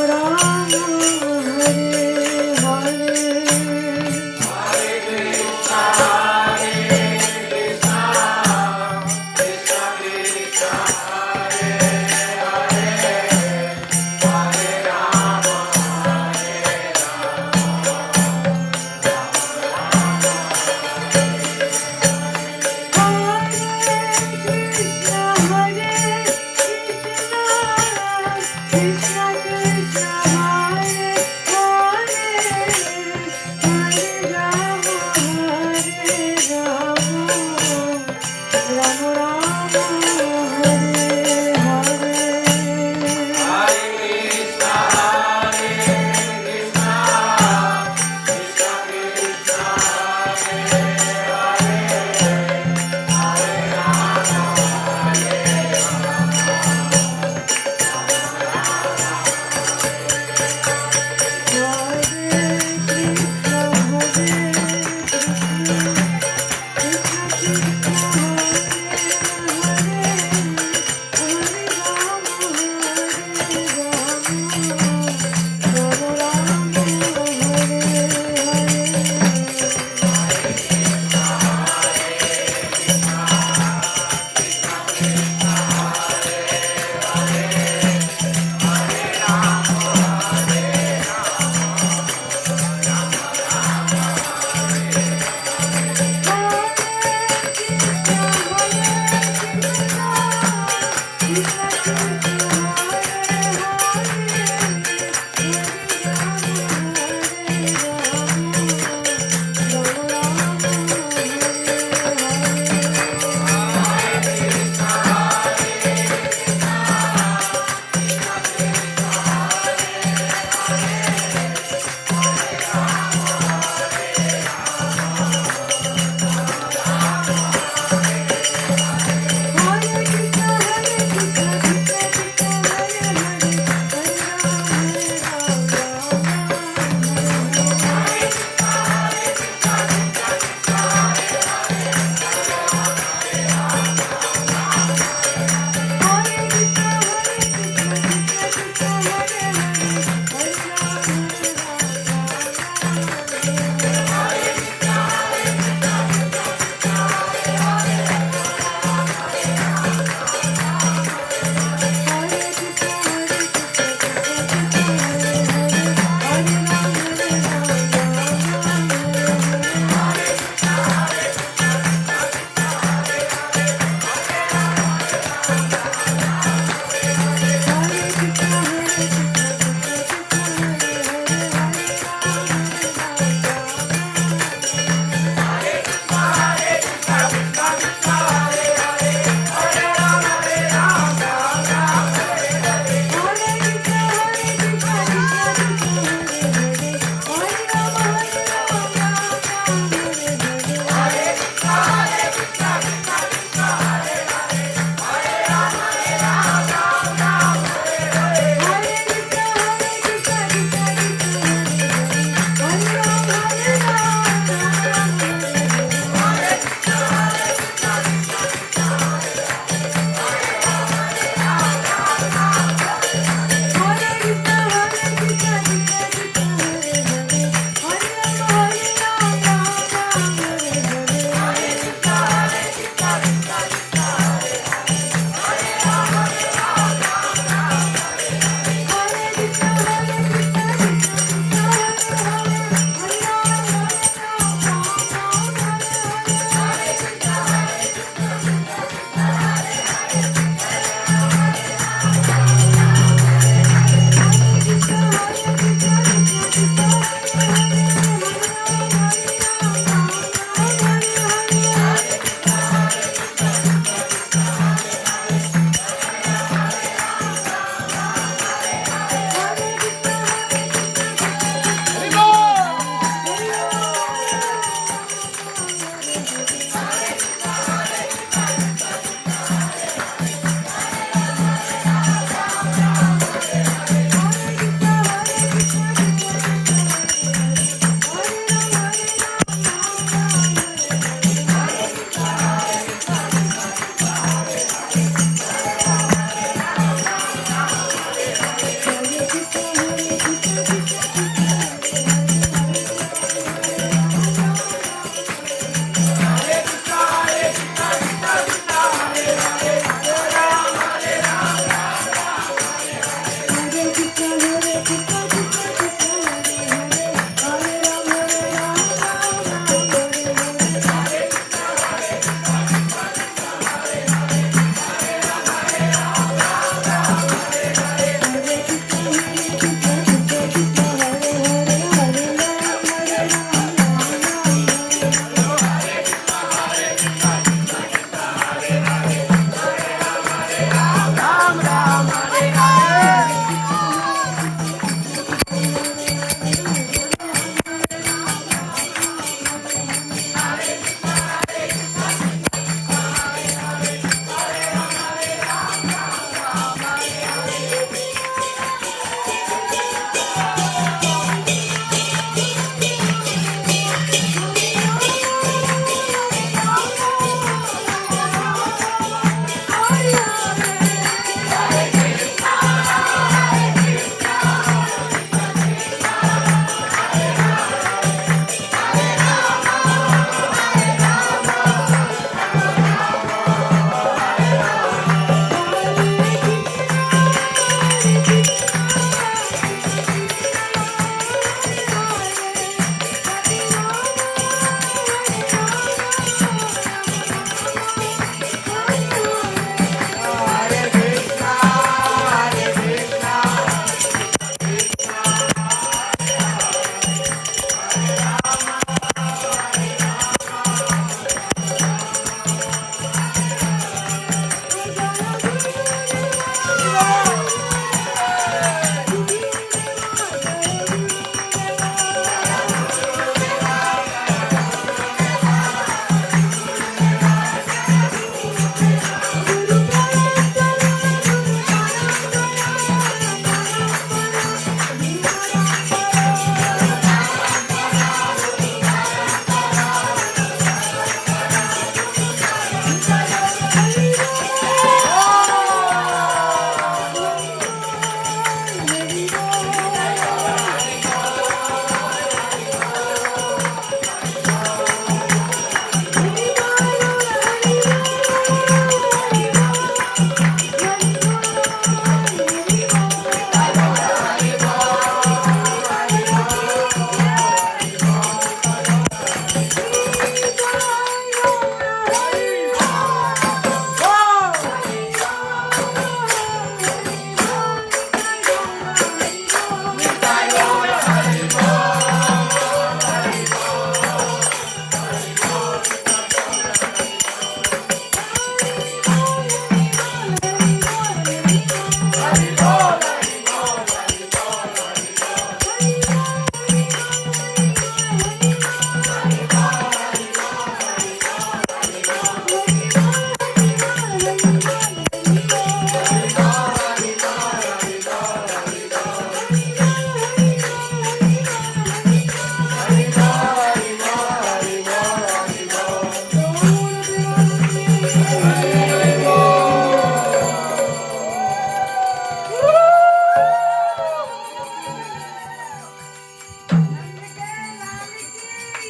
Ram Hare Hare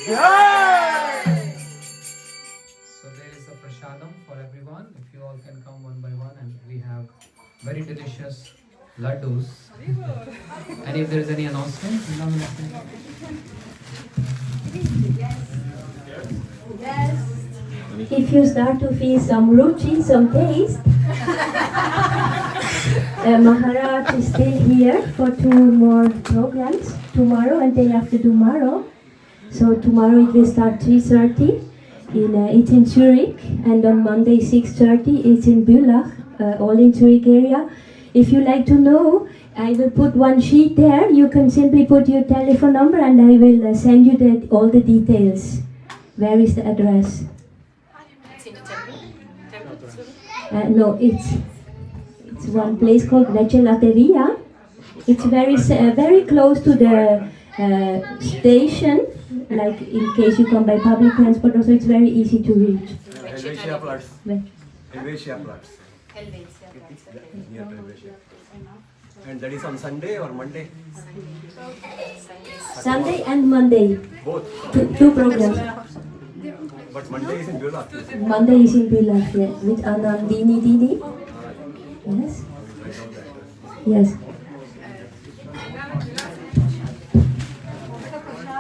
So there is a prasadam for everyone. If you all can come one by one, and we have very delicious laddus. And if there is any announcement, If you start to feel some ruchi, some taste, Maharaj is still here for 2 more programs, tomorrow and day after tomorrow. So tomorrow it will start 3:30. It's in Zurich, and on Monday 6:30 it's in Bülach, all in Zurich area. If you like to know, I will put one sheet there. You can simply put your telephone number and I will send you all the details. Where is the address? It's in the temple. No, it's one place called Vegelateria. It's very close to the station. Like in case you come by public transport, also it's very easy to reach. Helvetia Platz. Where? Helvetia Platz. Helvetia, that's okay. Near Helvetia. And that is on Sunday or Monday? Sunday and Monday, Both. two programs. But Monday is in Beulah. Monday is in Bülach, yeah, with Anandini Dini. Yes. Yes.